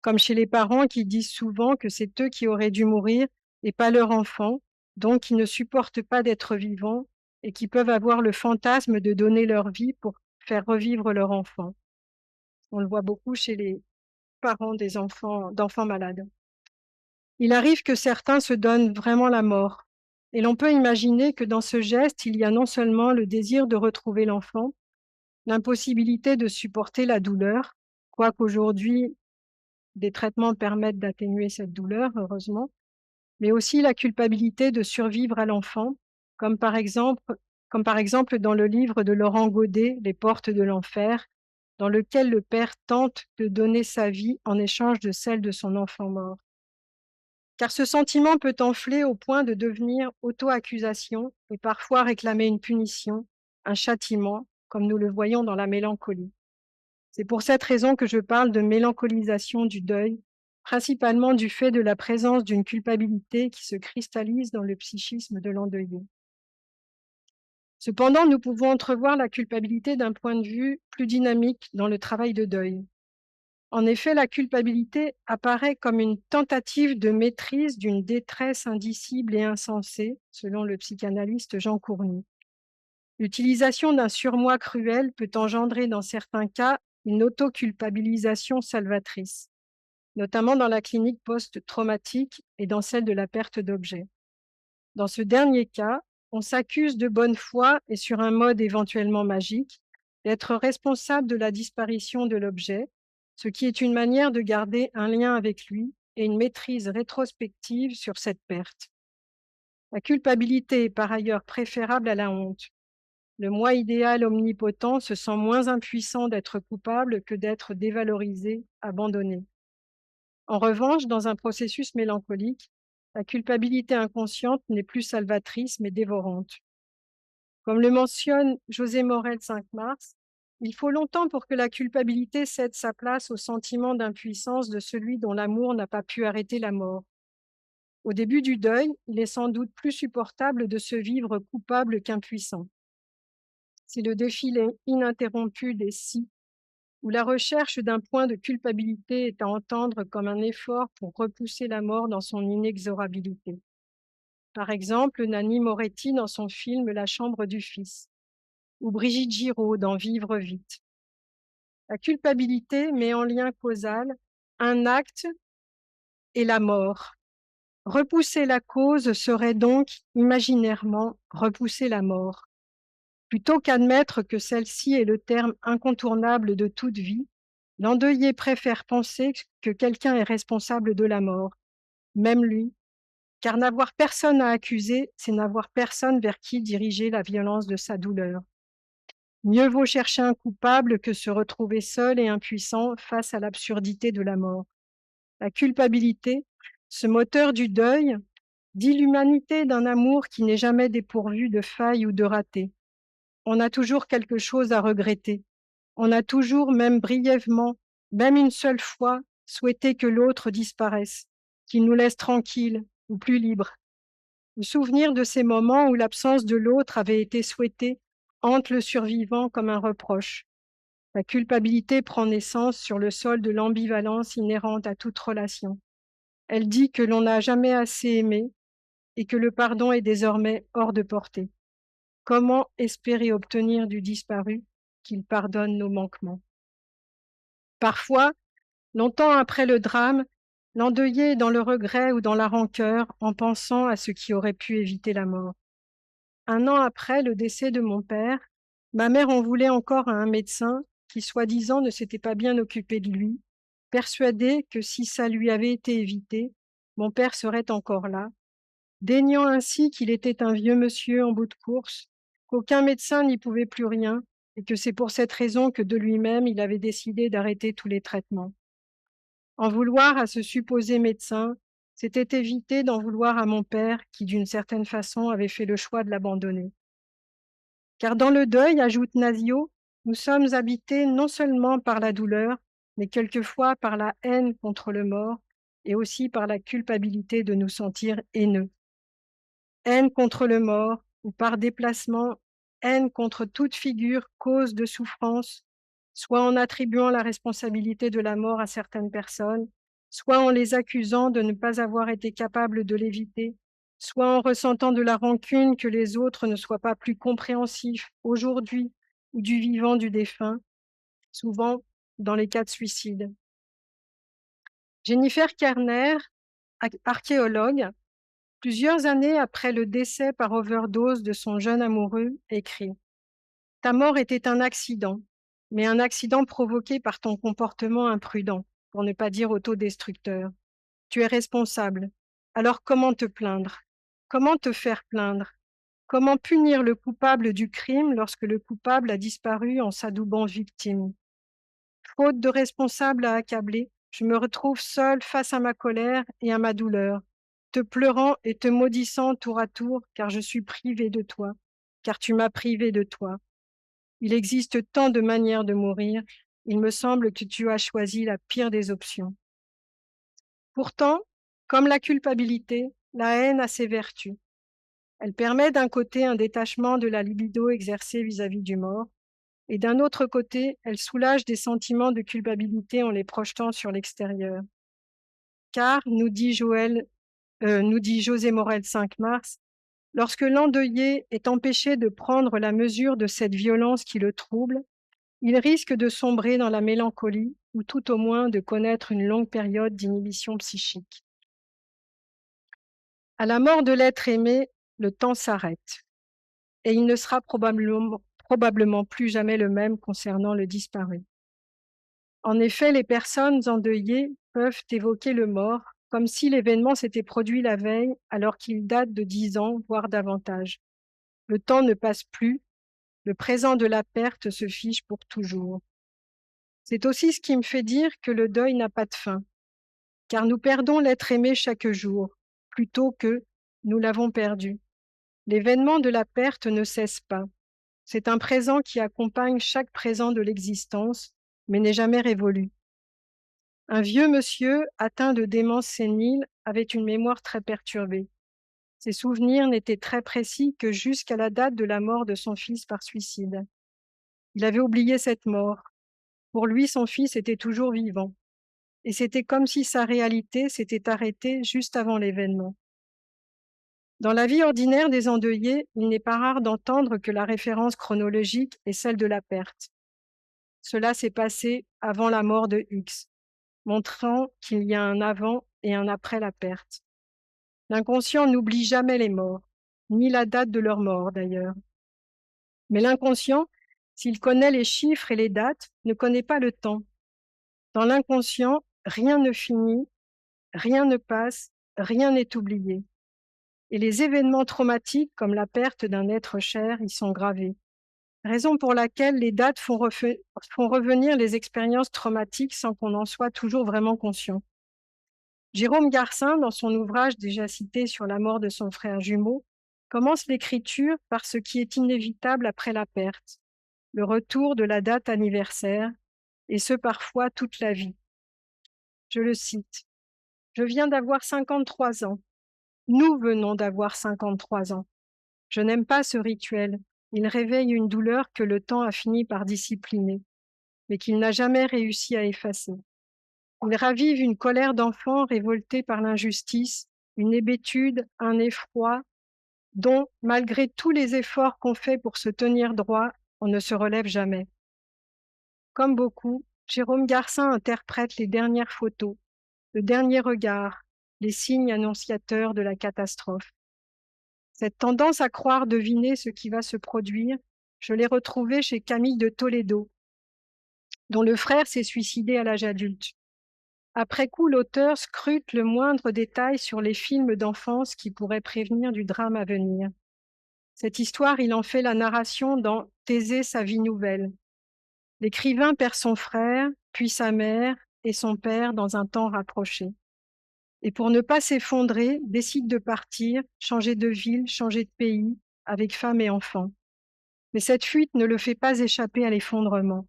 comme chez les parents qui disent souvent que c'est eux qui auraient dû mourir et pas leur enfant, donc qui ne supportent pas d'être vivants et qui peuvent avoir le fantasme de donner leur vie pour faire revivre leur enfant. On le voit beaucoup chez les parents d'enfants malades. Il arrive que certains se donnent vraiment la mort, et l'on peut imaginer que dans ce geste, il y a non seulement le désir de retrouver l'enfant, l'impossibilité de supporter la douleur, quoiqu'aujourd'hui des traitements permettent d'atténuer cette douleur, heureusement, mais aussi la culpabilité de survivre à l'enfant, comme par exemple dans le livre de Laurent Godet, Les portes de l'enfer, dans lequel le père tente de donner sa vie en échange de celle de son enfant mort. Car ce sentiment peut enfler au point de devenir auto-accusation et parfois réclamer une punition, un châtiment, comme nous le voyons dans la mélancolie. C'est pour cette raison que je parle de mélancolisation du deuil, principalement du fait de la présence d'une culpabilité qui se cristallise dans le psychisme de l'endeuillé. Cependant, nous pouvons entrevoir la culpabilité d'un point de vue plus dynamique dans le travail de deuil. En effet, la culpabilité apparaît comme une tentative de maîtrise d'une détresse indicible et insensée, selon le psychanalyste Jean Courny. L'utilisation d'un surmoi cruel peut engendrer dans certains cas une autoculpabilisation salvatrice, notamment dans la clinique post-traumatique et dans celle de la perte d'objets. Dans ce dernier cas, on s'accuse de bonne foi et sur un mode éventuellement magique d'être responsable de la disparition de l'objet, ce qui est une manière de garder un lien avec lui et une maîtrise rétrospective sur cette perte. La culpabilité est par ailleurs préférable à la honte. Le moi idéal omnipotent se sent moins impuissant d'être coupable que d'être dévalorisé, abandonné. En revanche, dans un processus mélancolique, la culpabilité inconsciente n'est plus salvatrice mais dévorante. Comme le mentionne José Morel 5 mars, il faut longtemps pour que la culpabilité cède sa place au sentiment d'impuissance de celui dont l'amour n'a pas pu arrêter la mort. Au début du deuil, il est sans doute plus supportable de se vivre coupable qu'impuissant. C'est le défilé ininterrompu des si, où la recherche d'un point de culpabilité est à entendre comme un effort pour repousser la mort dans son inexorabilité. Par exemple, Nanni Moretti dans son film La chambre du fils, ou Brigitte Giraud dans Vivre vite. La culpabilité met en lien causal un acte et la mort. Repousser la cause serait donc, imaginairement, repousser la mort. Plutôt qu'admettre que celle-ci est le terme incontournable de toute vie, l'endeuillé préfère penser que quelqu'un est responsable de la mort, même lui, car n'avoir personne à accuser, c'est n'avoir personne vers qui diriger la violence de sa douleur. Mieux vaut chercher un coupable que se retrouver seul et impuissant face à l'absurdité de la mort. La culpabilité, ce moteur du deuil, dit l'humanité d'un amour qui n'est jamais dépourvu de failles ou de ratés. On a toujours quelque chose à regretter. On a toujours, même brièvement, même une seule fois, souhaité que l'autre disparaisse, qu'il nous laisse tranquilles ou plus libres. Le souvenir de ces moments où l'absence de l'autre avait été souhaitée hante le survivant comme un reproche. La culpabilité prend naissance sur le sol de l'ambivalence inhérente à toute relation. Elle dit que l'on n'a jamais assez aimé et que le pardon est désormais hors de portée. Comment espérer obtenir du disparu qu'il pardonne nos manquements? Parfois, longtemps après le drame, l'endeuillé est dans le regret ou dans la rancœur en pensant à ce qui aurait pu éviter la mort. 1 an après le décès de mon père, ma mère en voulait encore à un médecin qui, soi-disant, ne s'était pas bien occupé de lui, persuadée que si ça lui avait été évité, mon père serait encore là, déniant ainsi qu'il était un vieux monsieur en bout de course, qu'aucun médecin n'y pouvait plus rien, et que c'est pour cette raison que de lui-même il avait décidé d'arrêter tous les traitements. En vouloir à ce supposé médecin, c'était éviter d'en vouloir à mon père qui, d'une certaine façon, avait fait le choix de l'abandonner. Car dans le deuil, ajoute Nasio, nous sommes habités non seulement par la douleur, mais quelquefois par la haine contre le mort et aussi par la culpabilité de nous sentir haineux. Haine contre le mort, ou par déplacement, haine contre toute figure cause de souffrance, soit en attribuant la responsabilité de la mort à certaines personnes, soit en les accusant de ne pas avoir été capables de l'éviter, soit en ressentant de la rancune que les autres ne soient pas plus compréhensifs aujourd'hui ou du vivant du défunt, souvent dans les cas de suicide. Jennifer Kerner, archéologue, plusieurs années après le décès par overdose de son jeune amoureux, écrit « Ta mort était un accident, mais un accident provoqué par ton comportement imprudent, pour ne pas dire autodestructeur. Tu es responsable. Alors comment te plaindre? Comment te faire plaindre? Comment punir le coupable du crime lorsque le coupable a disparu en s'adoubant victime? Faute de responsable à accabler, je me retrouve seule face à ma colère et à ma douleur, te pleurant et te maudissant tour à tour, car je suis privée de toi, car tu m'as privée de toi. Il existe tant de manières de mourir, il me semble que tu as choisi la pire des options. Pourtant, comme la culpabilité, la haine a ses vertus. Elle permet d'un côté un détachement de la libido exercée vis-à-vis du mort, et d'un autre côté, elle soulage des sentiments de culpabilité en les projetant sur l'extérieur. Car, nous dit José Morel 5 mars, lorsque l'endeuillé est empêché de prendre la mesure de cette violence qui le trouble, il risque de sombrer dans la mélancolie ou tout au moins de connaître une longue période d'inhibition psychique. À la mort de l'être aimé, le temps s'arrête et il ne sera probablement plus jamais le même concernant le disparu. En effet, les personnes endeuillées peuvent évoquer le mort comme si l'événement s'était produit la veille alors qu'il date de 10 ans, voire davantage. Le temps ne passe plus, le présent de la perte se fiche pour toujours. C'est aussi ce qui me fait dire que le deuil n'a pas de fin, car nous perdons l'être aimé chaque jour, plutôt que nous l'avons perdu. L'événement de la perte ne cesse pas. C'est un présent qui accompagne chaque présent de l'existence, mais n'est jamais révolu. Un vieux monsieur atteint de démence sénile avait une mémoire très perturbée. Ses souvenirs n'étaient très précis que jusqu'à la date de la mort de son fils par suicide. Il avait oublié cette mort. Pour lui, son fils était toujours vivant. Et c'était comme si sa réalité s'était arrêtée juste avant l'événement. Dans la vie ordinaire des endeuillés, il n'est pas rare d'entendre que la référence chronologique est celle de la perte. Cela s'est passé avant la mort de X, montrant qu'il y a un avant et un après la perte. L'inconscient n'oublie jamais les morts, ni la date de leur mort d'ailleurs. Mais l'inconscient, s'il connaît les chiffres et les dates, ne connaît pas le temps. Dans l'inconscient, rien ne finit, rien ne passe, rien n'est oublié. Et les événements traumatiques, comme la perte d'un être cher, y sont gravés. Raison pour laquelle les dates font revenir les expériences traumatiques sans qu'on en soit toujours vraiment conscient. Jérôme Garcin, dans son ouvrage déjà cité sur la mort de son frère jumeau, commence l'écriture par ce qui est inévitable après la perte, le retour de la date anniversaire, et ce parfois toute la vie. Je le cite. « Je viens d'avoir 53 ans. Nous venons d'avoir 53 ans. Je n'aime pas ce rituel. Il réveille une douleur que le temps a fini par discipliner, mais qu'il n'a jamais réussi à effacer. Il ravive une colère d'enfant révolté par l'injustice, une hébétude, un effroi, dont, malgré tous les efforts qu'on fait pour se tenir droit, on ne se relève jamais. » Comme beaucoup, Jérôme Garcin interprète les dernières photos, le dernier regard, les signes annonciateurs de la catastrophe. Cette tendance à croire deviner ce qui va se produire, je l'ai retrouvée chez Camille de Toledo, dont le frère s'est suicidé à l'âge adulte. Après coup, l'auteur scrute le moindre détail sur les films d'enfance qui pourraient prévenir du drame à venir. Cette histoire, il en fait la narration dans Thésée, sa vie nouvelle. L'écrivain perd son frère, puis sa mère et son père dans un temps rapproché. Et pour ne pas s'effondrer, décide de partir, changer de ville, changer de pays, avec femme et enfants. Mais cette fuite ne le fait pas échapper à l'effondrement.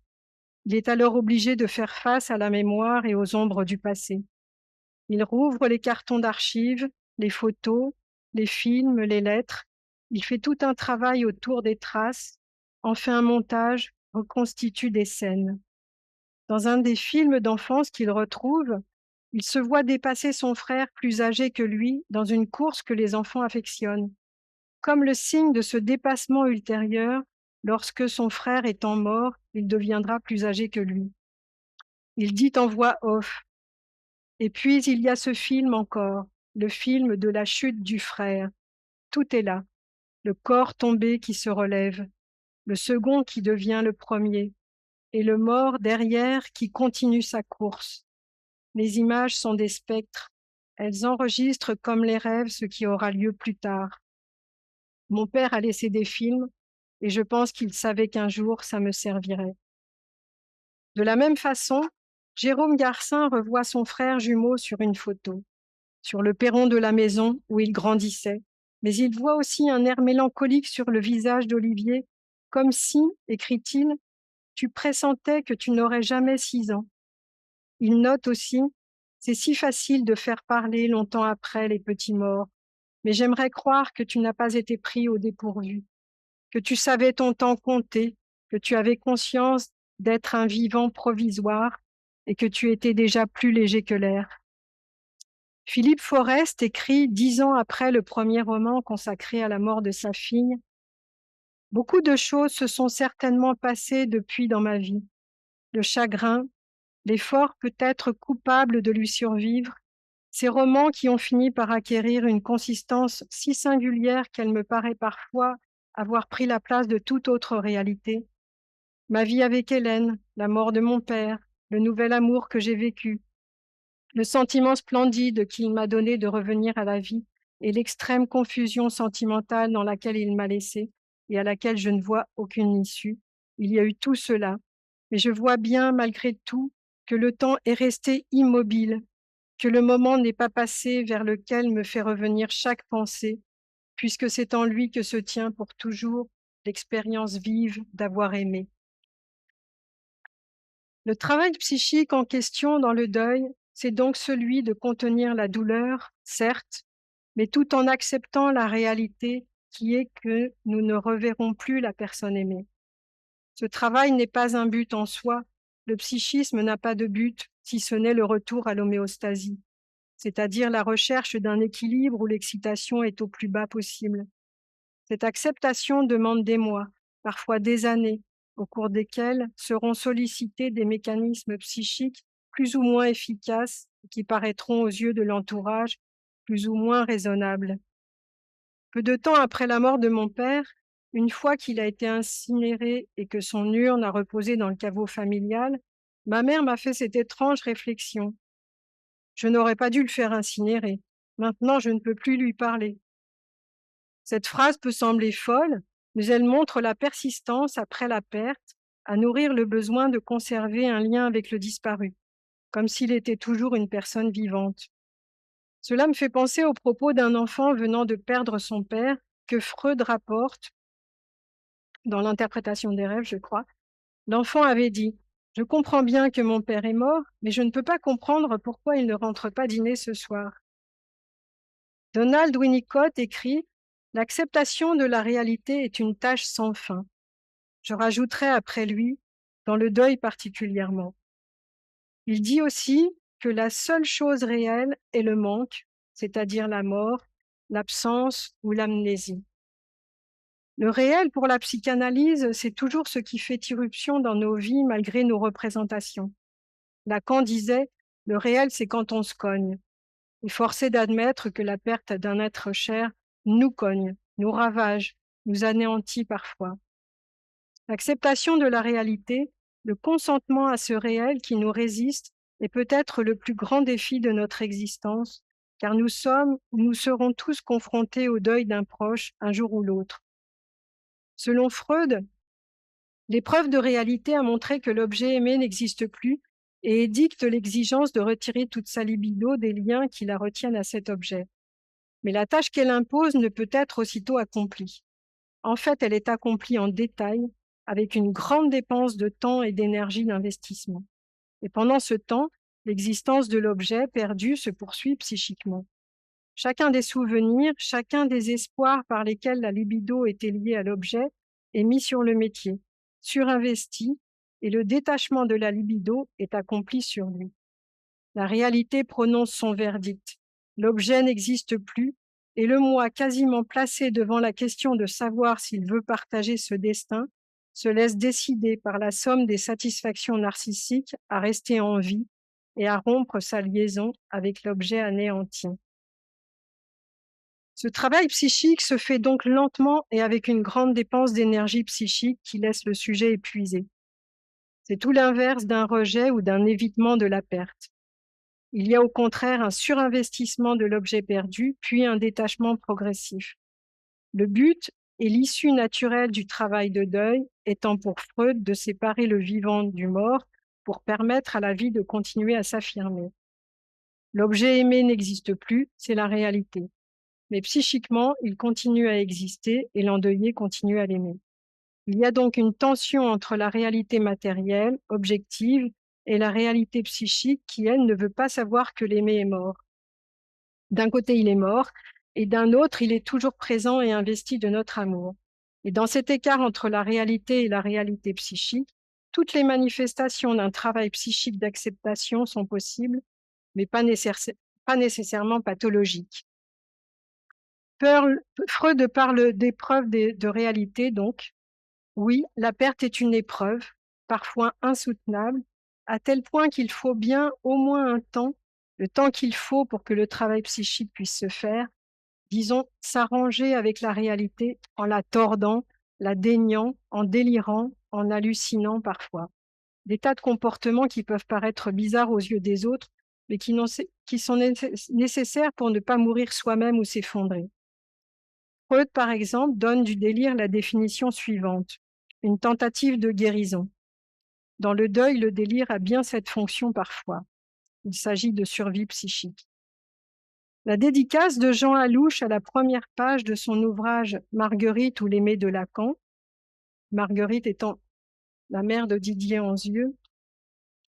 Il est alors obligé de faire face à la mémoire et aux ombres du passé. Il rouvre les cartons d'archives, les photos, les films, les lettres. Il fait tout un travail autour des traces, en fait un montage, reconstitue des scènes. Dans un des films d'enfance qu'il retrouve, Il se voit dépasser son frère plus âgé que lui dans une course que les enfants affectionnent, comme le signe de ce dépassement ultérieur. Lorsque son frère étant mort, il deviendra plus âgé que lui. Il dit en voix off: et puis il y a ce film encore, le film de la chute du frère. Tout est là, le corps tombé qui se relève, le second qui devient le premier, et le mort derrière qui continue sa course. Les images sont des spectres, elles enregistrent comme les rêves ce qui aura lieu plus tard. Mon père a laissé des films, et je pense qu'il savait qu'un jour ça me servirait. De la même façon, Jérôme Garcin revoit son frère jumeau sur une photo, sur le perron de la maison où il grandissait, mais il voit aussi un air mélancolique sur le visage d'Olivier, comme si, écrit-il, tu pressentais que tu n'aurais jamais 6 ans. Il note aussi: c'est si facile de faire parler longtemps après les petits morts, mais j'aimerais croire que tu n'as pas été pris au dépourvu, que tu savais ton temps compter, que tu avais conscience d'être un vivant provisoire et que tu étais déjà plus léger que l'air. Philippe Forest écrit 10 ans après le premier roman consacré à la mort de sa fille: beaucoup de choses se sont certainement passées depuis dans ma vie. Le chagrin, l'effort peut-être coupable de lui survivre, ces romans qui ont fini par acquérir une consistance si singulière qu'elle me paraît parfois avoir pris la place de toute autre réalité. Ma vie avec Hélène, la mort de mon père, le nouvel amour que j'ai vécu, le sentiment splendide qu'il m'a donné de revenir à la vie et l'extrême confusion sentimentale dans laquelle il m'a laissée et à laquelle je ne vois aucune issue. Il y a eu tout cela, mais je vois bien malgré tout que le temps est resté immobile, que le moment n'est pas passé vers lequel me fait revenir chaque pensée, puisque c'est en lui que se tient pour toujours l'expérience vive d'avoir aimé. Le travail psychique en question dans le deuil, c'est donc celui de contenir la douleur, certes, mais tout en acceptant la réalité qui est que nous ne reverrons plus la personne aimée. Ce travail n'est pas un but en soi, le psychisme n'a pas de but si ce n'est le retour à l'homéostasie, c'est-à-dire la recherche d'un équilibre où l'excitation est au plus bas possible. Cette acceptation demande des mois, parfois des années, au cours desquels seront sollicités des mécanismes psychiques plus ou moins efficaces qui paraîtront aux yeux de l'entourage plus ou moins raisonnables. Peu de temps après la mort de mon père, une fois qu'il a été incinéré et que son urne a reposé dans le caveau familial, ma mère m'a fait cette étrange réflexion. Je n'aurais pas dû le faire incinérer. Maintenant, je ne peux plus lui parler. Cette phrase peut sembler folle, mais elle montre la persistance après la perte à nourrir le besoin de conserver un lien avec le disparu, comme s'il était toujours une personne vivante. Cela me fait penser aux propos d'un enfant venant de perdre son père que Freud rapporte dans l'interprétation des rêves, je crois. L'enfant avait dit: je comprends bien que mon père est mort, mais je ne peux pas comprendre pourquoi il ne rentre pas dîner ce soir. Donald Winnicott écrit: l'acceptation de la réalité est une tâche sans fin. Je rajouterai après lui, dans le deuil particulièrement. Il dit aussi que la seule chose réelle est le manque, c'est-à-dire la mort, l'absence ou l'amnésie. Le réel pour la psychanalyse, c'est toujours ce qui fait irruption dans nos vies malgré nos représentations. Lacan disait: le réel, c'est quand on se cogne. Et force est d'admettre que la perte d'un être cher nous cogne, nous ravage, nous anéantit parfois. L'acceptation de la réalité, le consentement à ce réel qui nous résiste est peut-être le plus grand défi de notre existence, car nous sommes ou nous serons tous confrontés au deuil d'un proche un jour ou l'autre. Selon Freud, l'épreuve de réalité a montré que l'objet aimé n'existe plus et édicte l'exigence de retirer toute sa libido des liens qui la retiennent à cet objet. Mais la tâche qu'elle impose ne peut être aussitôt accomplie. En fait, elle est accomplie en détail, avec une grande dépense de temps et d'énergie d'investissement. Et pendant ce temps, l'existence de l'objet perdu se poursuit psychiquement. Chacun des souvenirs, chacun des espoirs par lesquels la libido était liée à l'objet est mis sur le métier, surinvesti, et le détachement de la libido est accompli sur lui. La réalité prononce son verdict. L'objet n'existe plus et le moi, quasiment placé devant la question de savoir s'il veut partager ce destin, se laisse décider par la somme des satisfactions narcissiques à rester en vie et à rompre sa liaison avec l'objet anéanti. Ce travail psychique se fait donc lentement et avec une grande dépense d'énergie psychique qui laisse le sujet épuisé. C'est tout l'inverse d'un rejet ou d'un évitement de la perte. Il y a au contraire un surinvestissement de l'objet perdu, puis un détachement progressif. Le but et l'issue naturelle du travail de deuil étant pour Freud de séparer le vivant du mort pour permettre à la vie de continuer à s'affirmer. L'objet aimé n'existe plus, c'est la réalité. Mais psychiquement, il continue à exister et l'endeuillé continue à l'aimer. Il y a donc une tension entre la réalité matérielle, objective, et la réalité psychique qui, elle, ne veut pas savoir que l'aimé est mort. D'un côté, il est mort, et d'un autre, il est toujours présent et investi de notre amour. Et dans cet écart entre la réalité et la réalité psychique, toutes les manifestations d'un travail psychique d'acceptation sont possibles, mais pas nécessairement pathologiques. Freud parle d'épreuve de réalité, donc. Oui, la perte est une épreuve, parfois insoutenable, à tel point qu'il faut bien au moins un temps, le temps qu'il faut pour que le travail psychique puisse se faire, disons, s'arranger avec la réalité en la tordant, la déniant, en délirant, en hallucinant parfois. Des tas de comportements qui peuvent paraître bizarres aux yeux des autres, mais qui sont nécessaires pour ne pas mourir soi-même ou s'effondrer. Freud, par exemple, donne du délire la définition suivante: une tentative de guérison. Dans le deuil, le délire a bien cette fonction parfois. Il s'agit de survie psychique. La dédicace de Jean Alouche à la première page de son ouvrage Marguerite ou l'aimé de Lacan, Marguerite étant la mère de Didier Anzieux,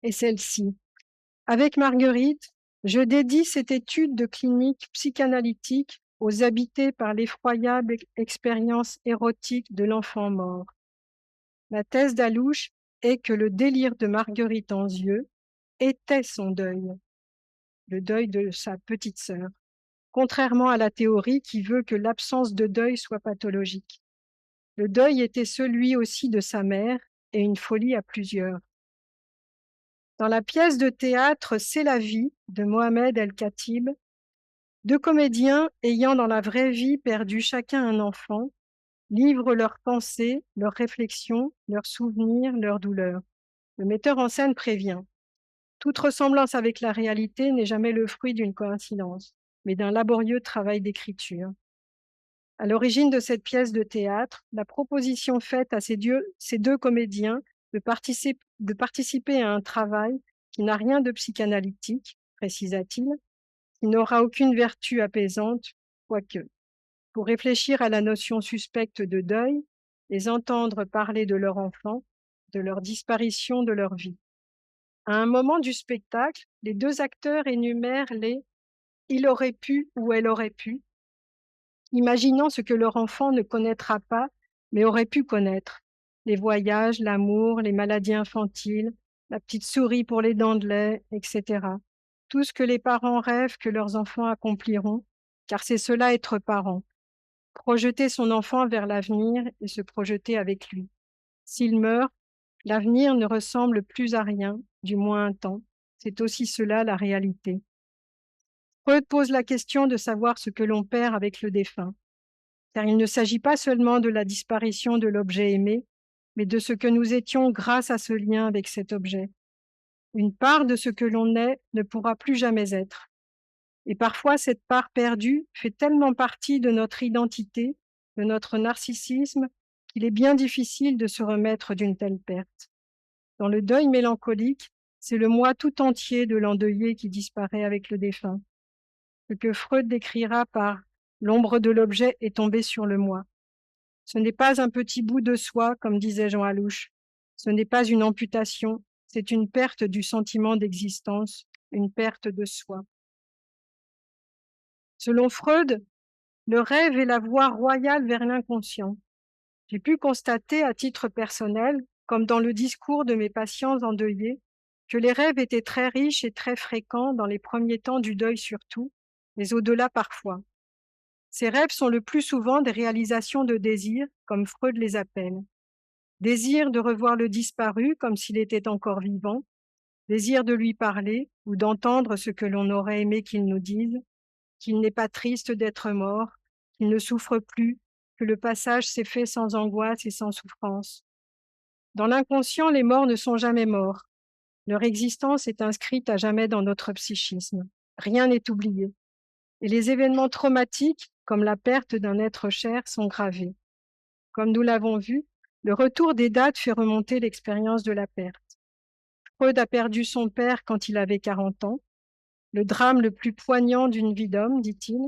est celle-ci. Avec Marguerite, je dédie cette étude de clinique psychanalytique aux habités par l'effroyable expérience érotique de l'enfant mort. La thèse d'Alouche est que le délire de Marguerite Anzieux était son deuil, le deuil de sa petite sœur, contrairement à la théorie qui veut que l'absence de deuil soit pathologique. Le deuil était celui aussi de sa mère et une folie à plusieurs. Dans la pièce de théâtre C'est la vie de Mohamed El-Khatib, deux comédiens ayant dans la vraie vie perdu chacun un enfant livrent leurs pensées, leurs réflexions, leurs souvenirs, leurs douleurs. Le metteur en scène prévient: toute ressemblance avec la réalité n'est jamais le fruit d'une coïncidence, mais d'un laborieux travail d'écriture. À l'origine de cette pièce de théâtre, la proposition faite à ces deux comédiens de participer à un travail qui n'a rien de psychanalytique, précisa-t-il, qui n'aura aucune vertu apaisante, quoique, pour réfléchir à la notion suspecte de deuil, les entendre parler de leur enfant, de leur disparition de leur vie. À un moment du spectacle, les deux acteurs énumèrent les « il aurait pu » ou « elle aurait pu », imaginant ce que leur enfant ne connaîtra pas, mais aurait pu connaître: les voyages, l'amour, les maladies infantiles, la petite souris pour les dents de lait, etc. Tout ce que les parents rêvent que leurs enfants accompliront, car c'est cela être parent: projeter son enfant vers l'avenir et se projeter avec lui. S'il meurt, l'avenir ne ressemble plus à rien, du moins un temps. C'est aussi cela la réalité. Freud pose la question de savoir ce que l'on perd avec le défunt, car il ne s'agit pas seulement de la disparition de l'objet aimé, mais de ce que nous étions grâce à ce lien avec cet objet. Une part de ce que l'on est ne pourra plus jamais être. Et parfois, cette part perdue fait tellement partie de notre identité, de notre narcissisme, qu'il est bien difficile de se remettre d'une telle perte. Dans le deuil mélancolique, c'est le moi tout entier de l'endeuillé qui disparaît avec le défunt. Ce que Freud décrira par « l'ombre de l'objet est tombée sur le moi ». Ce n'est pas un petit bout de soi, comme disait Jean Alouche. Ce n'est pas une amputation, c'est une perte du sentiment d'existence, une perte de soi. Selon Freud, le rêve est la voie royale vers l'inconscient. J'ai pu constater à titre personnel, comme dans le discours de mes patients endeuillés, que les rêves étaient très riches et très fréquents dans les premiers temps du deuil surtout, mais au-delà parfois. Ces rêves sont le plus souvent des réalisations de désirs, comme Freud les appelle. Désir de revoir le disparu comme s'il était encore vivant, désir de lui parler ou d'entendre ce que l'on aurait aimé qu'il nous dise, qu'il n'est pas triste d'être mort, qu'il ne souffre plus, que le passage s'est fait sans angoisse et sans souffrance. Dans l'inconscient, les morts ne sont jamais morts. Leur existence est inscrite à jamais dans notre psychisme. Rien n'est oublié. Et les événements traumatiques, comme la perte d'un être cher, sont gravés. Comme nous l'avons vu, le retour des dates fait remonter l'expérience de la perte. Freud a perdu son père quand il avait 40 ans, le drame le plus poignant d'une vie d'homme, dit-il,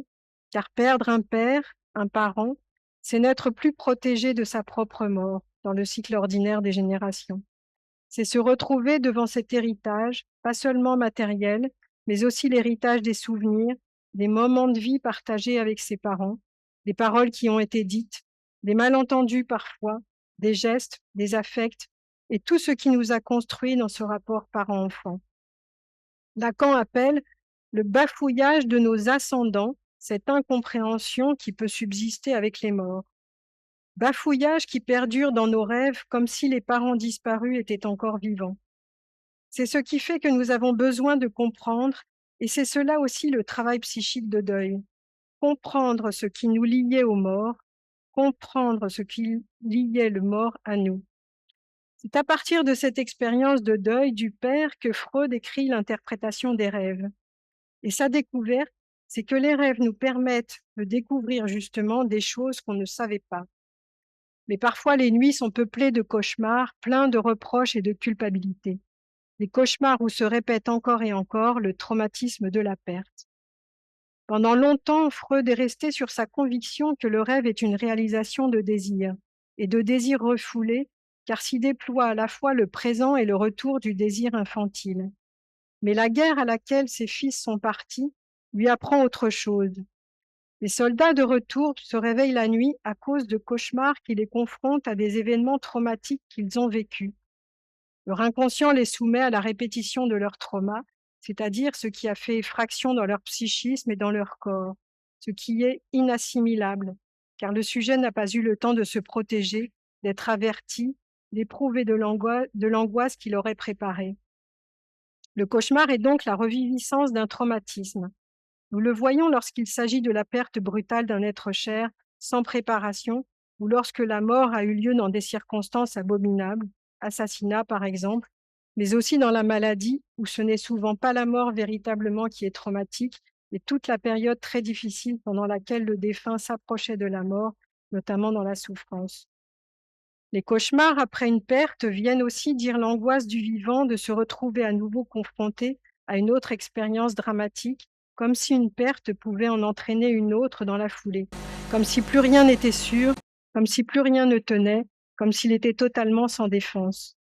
car perdre un père, un parent, c'est n'être plus protégé de sa propre mort dans le cycle ordinaire des générations. C'est se retrouver devant cet héritage, pas seulement matériel, mais aussi l'héritage des souvenirs, des moments de vie partagés avec ses parents, des paroles qui ont été dites, des malentendus parfois, des gestes, des affects, et tout ce qui nous a construits dans ce rapport parent-enfant. Lacan appelle le bafouillage de nos ascendants, cette incompréhension qui peut subsister avec les morts. Bafouillage qui perdure dans nos rêves comme si les parents disparus étaient encore vivants. C'est ce qui fait que nous avons besoin de comprendre, et c'est cela aussi le travail psychique de deuil. Comprendre ce qui nous liait aux morts, comprendre ce qui liait le mort à nous. C'est à partir de cette expérience de deuil du père que Freud écrit l'interprétation des rêves. Et sa découverte, c'est que les rêves nous permettent de découvrir justement des choses qu'on ne savait pas. Mais parfois, les nuits sont peuplées de cauchemars, pleins de reproches et de culpabilité. Des cauchemars où se répète encore et encore le traumatisme de la perte. Pendant longtemps, Freud est resté sur sa conviction que le rêve est une réalisation de désirs, et de désirs refoulés, car s'y déploie à la fois le présent et le retour du désir infantile. Mais la guerre à laquelle ses fils sont partis lui apprend autre chose. Les soldats de retour se réveillent la nuit à cause de cauchemars qui les confrontent à des événements traumatiques qu'ils ont vécus. Leur inconscient les soumet à la répétition de leur trauma, c'est-à-dire ce qui a fait effraction dans leur psychisme et dans leur corps, ce qui est inassimilable, car le sujet n'a pas eu le temps de se protéger, d'être averti, d'éprouver de l'angoisse qu'il aurait préparée. Le cauchemar est donc la reviviscence d'un traumatisme. Nous le voyons lorsqu'il s'agit de la perte brutale d'un être cher, sans préparation, ou lorsque la mort a eu lieu dans des circonstances abominables, assassinat par exemple, mais aussi dans la maladie, où ce n'est souvent pas la mort véritablement qui est traumatique, mais toute la période très difficile pendant laquelle le défunt s'approchait de la mort, notamment dans la souffrance. Les cauchemars après une perte viennent aussi dire l'angoisse du vivant de se retrouver à nouveau confronté à une autre expérience dramatique, comme si une perte pouvait en entraîner une autre dans la foulée, comme si plus rien n'était sûr, comme si plus rien ne tenait, comme s'il était totalement sans défense.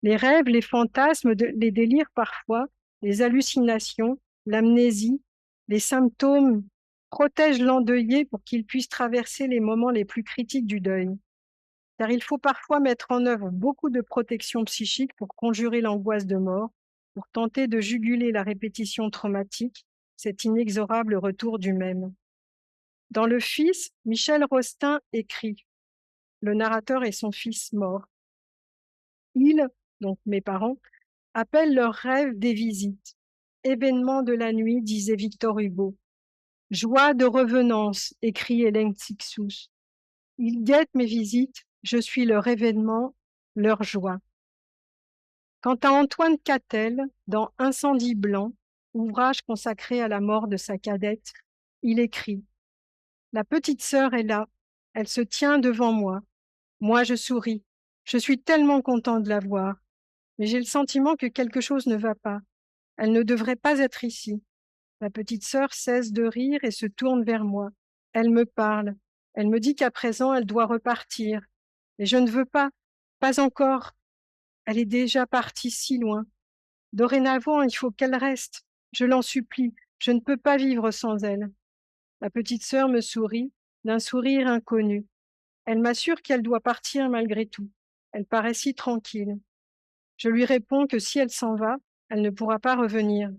Les rêves, les fantasmes, les délires parfois, les hallucinations, l'amnésie, les symptômes protègent l'endeuillé pour qu'il puisse traverser les moments les plus critiques du deuil. Car il faut parfois mettre en œuvre beaucoup de protection psychique pour conjurer l'angoisse de mort, pour tenter de juguler la répétition traumatique, cet inexorable retour du même. Dans Le Fils, Michel Rostin écrit « Le narrateur et son fils mort. Ils, donc mes parents, appellent leurs rêves des visites. Événements de la nuit, disait Victor Hugo. Joie de revenance, écrit Hélène Cixous. Ils guettent mes visites, je suis leur événement, leur joie. » Quant à Antoine Cattel, dans Incendie blanc, ouvrage consacré à la mort de sa cadette, il écrit « La petite sœur est là, elle se tient devant moi. Moi je souris, je suis tellement content de la voir, mais j'ai le sentiment que quelque chose ne va pas. Elle ne devrait pas être ici. La petite sœur cesse de rire et se tourne vers moi. Elle me parle. Elle me dit qu'à présent, elle doit repartir. Mais je ne veux pas, pas encore. Elle est déjà partie si loin. Dorénavant, il faut qu'elle reste. Je l'en supplie, je ne peux pas vivre sans elle. » La petite sœur me sourit, d'un sourire inconnu. Elle m'assure qu'elle doit partir malgré tout. Elle paraît si tranquille. Je lui réponds que si elle s'en va, elle ne pourra pas revenir.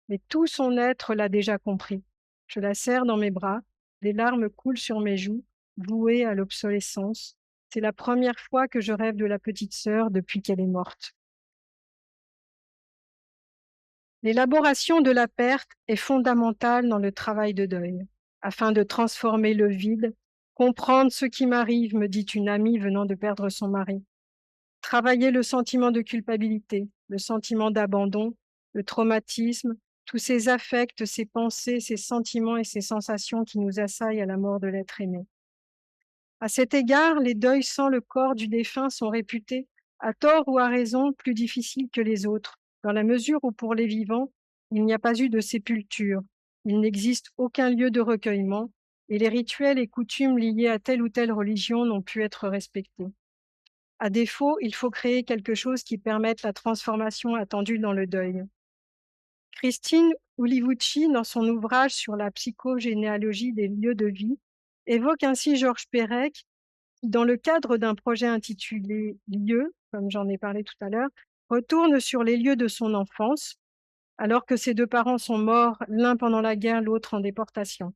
Mais tout son être l'a déjà compris. Je la serre dans mes bras, des larmes coulent sur mes joues, vouées à l'obsolescence. C'est la première fois que je rêve de la petite sœur depuis qu'elle est morte. L'élaboration de la perte est fondamentale dans le travail de deuil. Afin de transformer le vide, comprendre ce qui m'arrive, me dit une amie venant de perdre son mari. Travailler le sentiment de culpabilité, le sentiment d'abandon, le traumatisme, tous ces affects, ces pensées, ces sentiments et ces sensations qui nous assaillent à la mort de l'être aimé. À cet égard, les deuils sans le corps du défunt sont réputés, à tort ou à raison, plus difficiles que les autres, dans la mesure où pour les vivants, il n'y a pas eu de sépulture, il n'existe aucun lieu de recueillement, et les rituels et coutumes liés à telle ou telle religion n'ont pu être respectés. À défaut, il faut créer quelque chose qui permette la transformation attendue dans le deuil. Christine Ulivucci, dans son ouvrage sur la psychogénéalogie des lieux de vie, évoque ainsi Georges Perec, qui, dans le cadre d'un projet intitulé Lieux, comme j'en ai parlé tout à l'heure, retourne sur les lieux de son enfance, alors que ses deux parents sont morts, l'un pendant la guerre, l'autre en déportation.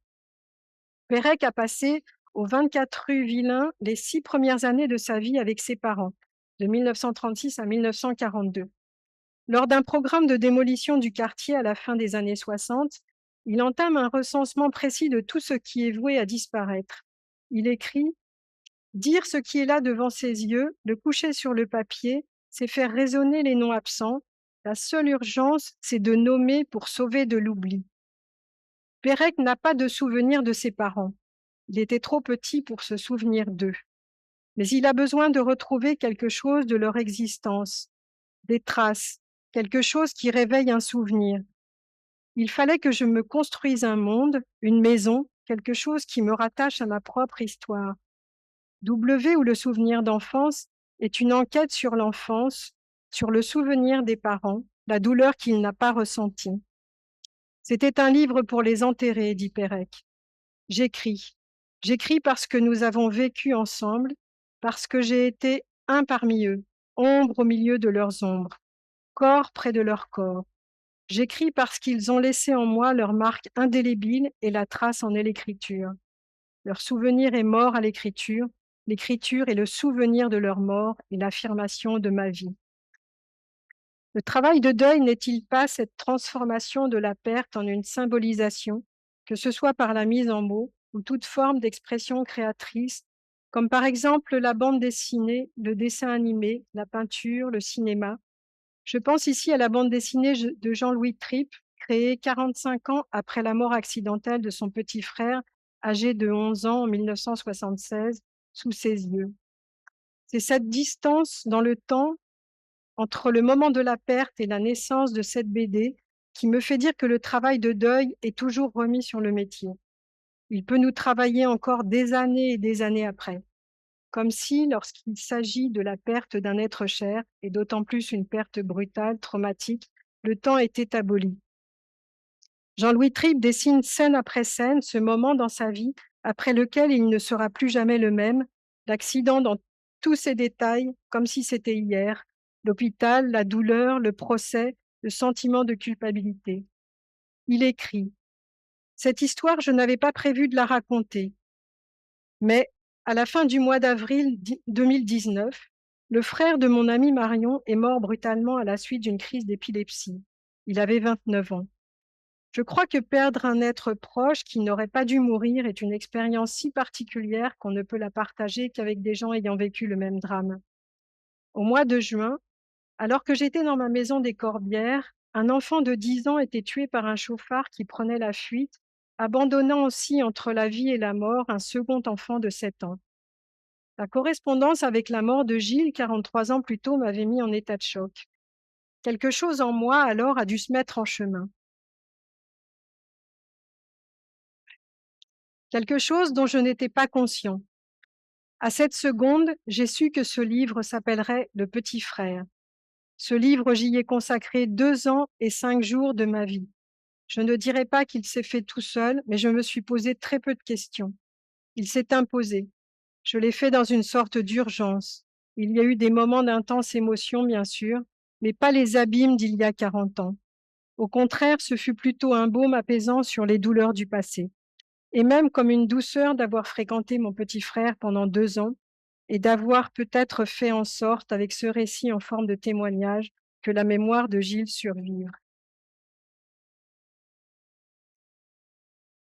Perec a passé aux 24 rue Villain les 6 premières années de sa vie avec ses parents, de 1936 à 1942. Lors d'un programme de démolition du quartier à la fin des années 60, il entame un recensement précis de tout ce qui est voué à disparaître. Il écrit « Dire ce qui est là devant ses yeux, le coucher sur le papier, c'est faire résonner les noms absents. La seule urgence, c'est de nommer pour sauver de l'oubli. » Pérec n'a pas de souvenir de ses parents. Il était trop petit pour se souvenir d'eux. Mais il a besoin de retrouver quelque chose de leur existence, des traces, quelque chose qui réveille un souvenir. Il fallait que je me construise un monde, une maison, quelque chose qui me rattache à ma propre histoire. W ou le souvenir d'enfance est une enquête sur l'enfance, sur le souvenir des parents, la douleur qu'il n'a pas ressentie. C'était un livre pour les enterrés, dit Pérec. J'écris. J'écris parce que nous avons vécu ensemble, parce que j'ai été un parmi eux, ombre au milieu de leurs ombres, corps près de leur corps. J'écris parce qu'ils ont laissé en moi leur marque indélébile et la trace en est l'écriture. Leur souvenir est mort à l'écriture est le souvenir de leur mort et l'affirmation de ma vie. Le travail de deuil n'est-il pas cette transformation de la perte en une symbolisation, que ce soit par la mise en mots ou toute forme d'expression créatrice, comme par exemple la bande dessinée, le dessin animé, la peinture, le cinéma. Je pense ici à la bande dessinée de Jean-Louis Tripp, créée 45 ans après la mort accidentelle de son petit frère, âgé de 11 ans en 1976, sous ses yeux. C'est cette distance dans le temps entre le moment de la perte et la naissance de cette BD qui me fait dire que le travail de deuil est toujours remis sur le métier. Il peut nous travailler encore des années et des années après, comme si, lorsqu'il s'agit de la perte d'un être cher, et d'autant plus une perte brutale, traumatique, le temps était aboli. Jean-Louis Tripp dessine scène après scène ce moment dans sa vie après lequel il ne sera plus jamais le même, l'accident dans tous ses détails, comme si c'était hier, l'hôpital, la douleur, le procès, le sentiment de culpabilité. Il écrit « Cette histoire, je n'avais pas prévu de la raconter, mais à la fin du mois d'avril 2019, le frère de mon ami Marion est mort brutalement à la suite d'une crise d'épilepsie. Il avait 29 ans. Je crois que perdre un être proche qui n'aurait pas dû mourir est une expérience si particulière qu'on ne peut la partager qu'avec des gens ayant vécu le même drame. Au mois de juin, alors que j'étais dans ma maison des Corbières, un enfant de 10 ans était tué par un chauffard qui prenait la fuite, abandonnant aussi entre la vie et la mort un second enfant de 7 ans. La correspondance avec la mort de Gilles, 43 ans plus tôt, m'avait mis en état de choc. Quelque chose en moi alors a dû se mettre en chemin. Quelque chose dont je n'étais pas conscient. À cette seconde, j'ai su que ce livre s'appellerait « Le Petit Frère ». Ce livre, j'y ai consacré 2 ans et 5 jours de ma vie. Je ne dirais pas qu'il s'est fait tout seul, mais je me suis posé très peu de questions. Il s'est imposé. Je l'ai fait dans une sorte d'urgence. Il y a eu des moments d'intense émotion, bien sûr, mais pas les abîmes d'il y a 40 ans. Au contraire, ce fut plutôt un baume apaisant sur les douleurs du passé, et même comme une douceur d'avoir fréquenté mon petit frère pendant 2 ans et d'avoir peut-être fait en sorte, avec ce récit en forme de témoignage, que la mémoire de Gilles survive.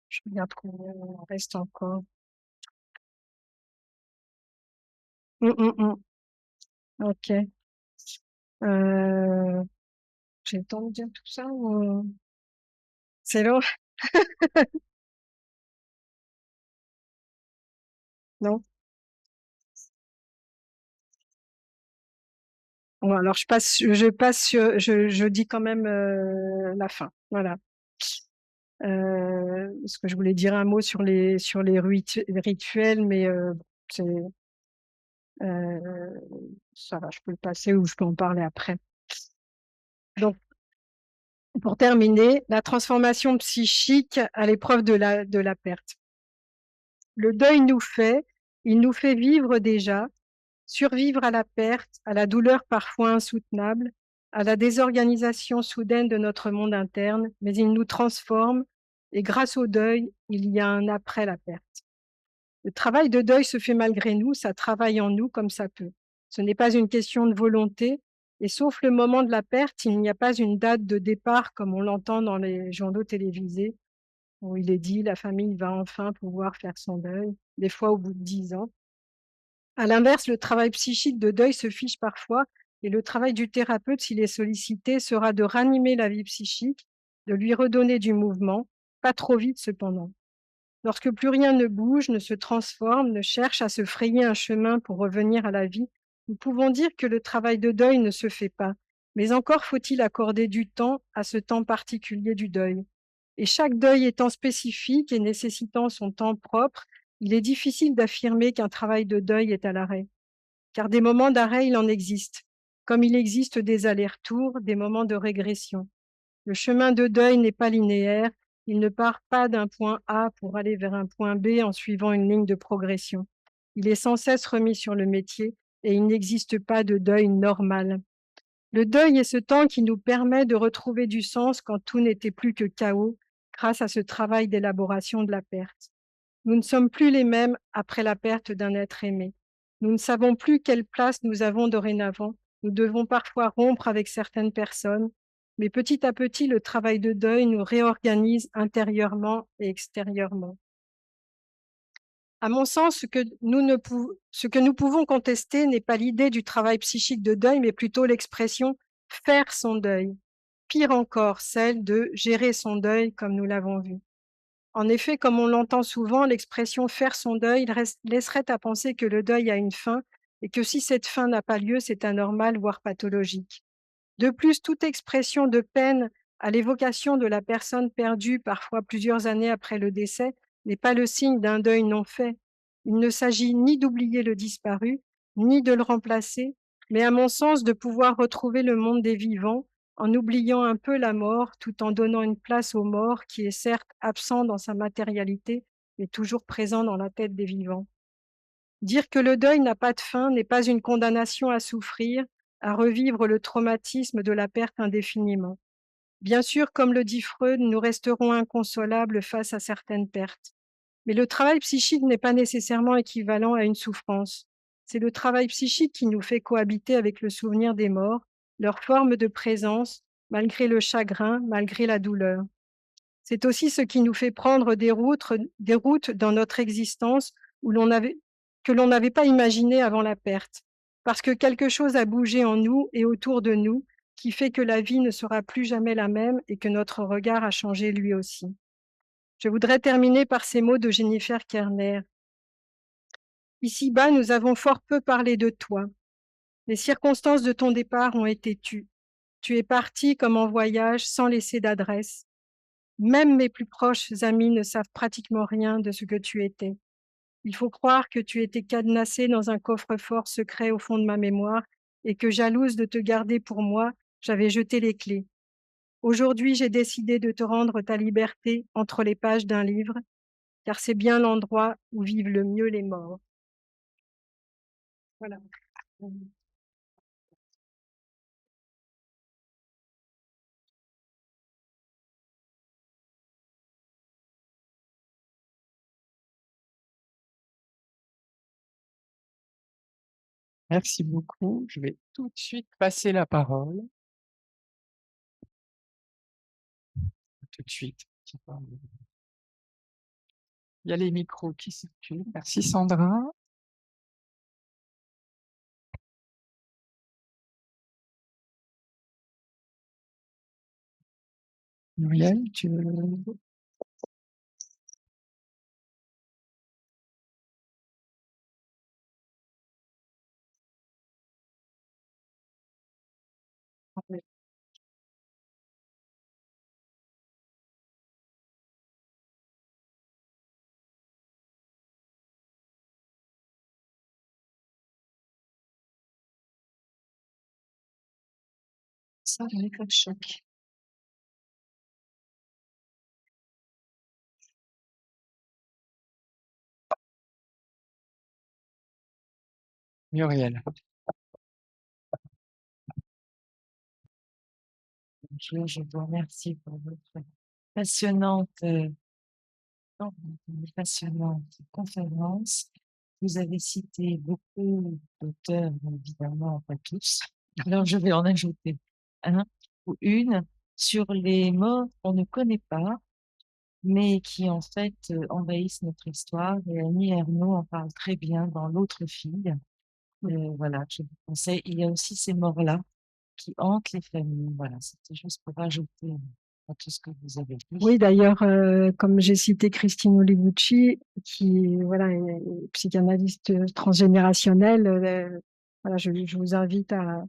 Je regarde combien il en reste encore. Mmh. OK. Heu, j'ai le temps de dire tout ça ou c'est long? Non? Bon alors je dis quand même, la fin, voilà. Parce que je voulais dire un mot sur les rituels, mais c'est, heu, ça va, je peux le passer ou je peux en parler après. Donc pour terminer, la transformation psychique à l'épreuve de la perte. Le deuil il nous fait vivre déjà, survivre à la perte, à la douleur parfois insoutenable, à la désorganisation soudaine de notre monde interne, mais il nous transforme et grâce au deuil, il y a un après la perte. Le travail de deuil se fait malgré nous, ça travaille en nous comme ça peut. Ce n'est pas une question de volonté et sauf le moment de la perte, il n'y a pas une date de départ comme on l'entend dans les journaux télévisés où il est dit: «La famille va enfin pouvoir faire son deuil», des fois au bout de 10 ans. À l'inverse, le travail psychique de deuil se fiche parfois et le travail du thérapeute, s'il est sollicité, sera de ranimer la vie psychique, de lui redonner du mouvement, pas trop vite cependant. Lorsque plus rien ne bouge, ne se transforme, ne cherche à se frayer un chemin pour revenir à la vie, nous pouvons dire que le travail de deuil ne se fait pas. Mais encore faut-il accorder du temps à ce temps particulier du deuil. Et chaque deuil étant spécifique et nécessitant son temps propre, il est difficile d'affirmer qu'un travail de deuil est à l'arrêt. Car des moments d'arrêt, il en existe, comme il existe des allers-retours, des moments de régression. Le chemin de deuil n'est pas linéaire, il ne part pas d'un point A pour aller vers un point B en suivant une ligne de progression. Il est sans cesse remis sur le métier et il n'existe pas de deuil normal. Le deuil est ce temps qui nous permet de retrouver du sens quand tout n'était plus que chaos grâce à ce travail d'élaboration de la perte. Nous ne sommes plus les mêmes après la perte d'un être aimé. Nous ne savons plus quelle place nous avons dorénavant. Nous devons parfois rompre avec certaines personnes, mais petit à petit, le travail de deuil nous réorganise intérieurement et extérieurement. À mon sens, ce que nous pouvons contester n'est pas l'idée du travail psychique de deuil, mais plutôt l'expression faire son deuil. Pire encore, celle de gérer son deuil, comme nous l'avons vu. En effet, comme on l'entend souvent, l'expression faire son deuil laisserait à penser que le deuil a une fin et que si cette fin n'a pas lieu, c'est anormal, voire pathologique. De plus, toute expression de peine à l'évocation de la personne perdue, parfois plusieurs années après le décès, n'est pas le signe d'un deuil non fait. Il ne s'agit ni d'oublier le disparu, ni de le remplacer, mais à mon sens de pouvoir retrouver le monde des vivants en oubliant un peu la mort tout en donnant une place au mort qui est certes absent dans sa matérialité, mais toujours présent dans la tête des vivants. Dire que le deuil n'a pas de fin n'est pas une condamnation à souffrir, à revivre le traumatisme de la perte indéfiniment. Bien sûr, comme le dit Freud, nous resterons inconsolables face à certaines pertes. Mais le travail psychique n'est pas nécessairement équivalent à une souffrance. C'est le travail psychique qui nous fait cohabiter avec le souvenir des morts, leur forme de présence, malgré le chagrin, malgré la douleur. C'est aussi ce qui nous fait prendre des routes dans notre existence où que l'on n'avait pas imaginées avant la perte. Parce que quelque chose a bougé en nous et autour de nous qui fait que la vie ne sera plus jamais la même et que notre regard a changé lui aussi. Je voudrais terminer par ces mots de Jennifer Kerner. Ici-bas, nous avons fort peu parlé de toi. Les circonstances de ton départ ont été tues. Tu es parti comme en voyage sans laisser d'adresse. Même mes plus proches amis ne savent pratiquement rien de ce que tu étais. Il faut croire que tu étais cadenassé dans un coffre-fort secret au fond de ma mémoire et que, jalouse de te garder pour moi, j'avais jeté les clés. Aujourd'hui, j'ai décidé de te rendre ta liberté entre les pages d'un livre, car c'est bien l'endroit où vivent le mieux les morts. Voilà. Merci beaucoup. Je vais tout de suite passer la parole. Tout de suite. Il y a les micros qui circulent. Merci Sandra. Muriel, tu veux... Ça, j'avais comme choc. Muriel. Je vous remercie pour votre passionnante, passionnante conférence. Vous avez cité beaucoup d'auteurs, évidemment, pas tous. Alors, je vais en ajouter un ou une sur les morts qu'on ne connaît pas, mais qui, en fait, envahissent notre histoire. Et Annie Ernaux en parle très bien dans L'autre fille. Voilà, je vous conseille. Il y a aussi ces morts-là qui hantent les familles. Voilà, c'était juste pour rajouter à tout ce que vous avez dit. Oui, d'ailleurs, comme j'ai cité Christine Olivucci, qui voilà, est psychanalyste transgénérationnelle, voilà, je vous invite à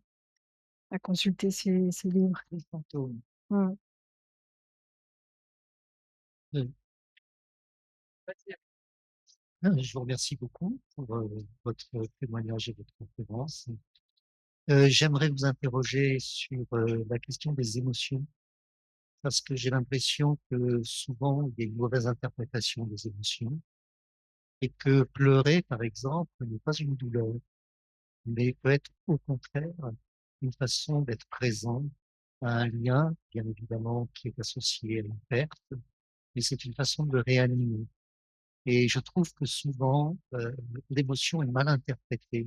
consulter ses livres. Les fantômes. Mm. Euh, Je vous remercie beaucoup pour votre témoignage et votre conférence. J'aimerais vous interroger sur la question des émotions, parce que j'ai l'impression que souvent il y a une mauvaise interprétation des émotions et que pleurer, par exemple, n'est pas une douleur, mais peut être au contraire une façon d'être présent à un lien, bien évidemment, qui est associé à une perte, mais c'est une façon de réanimer. Et je trouve que souvent, l'émotion est mal interprétée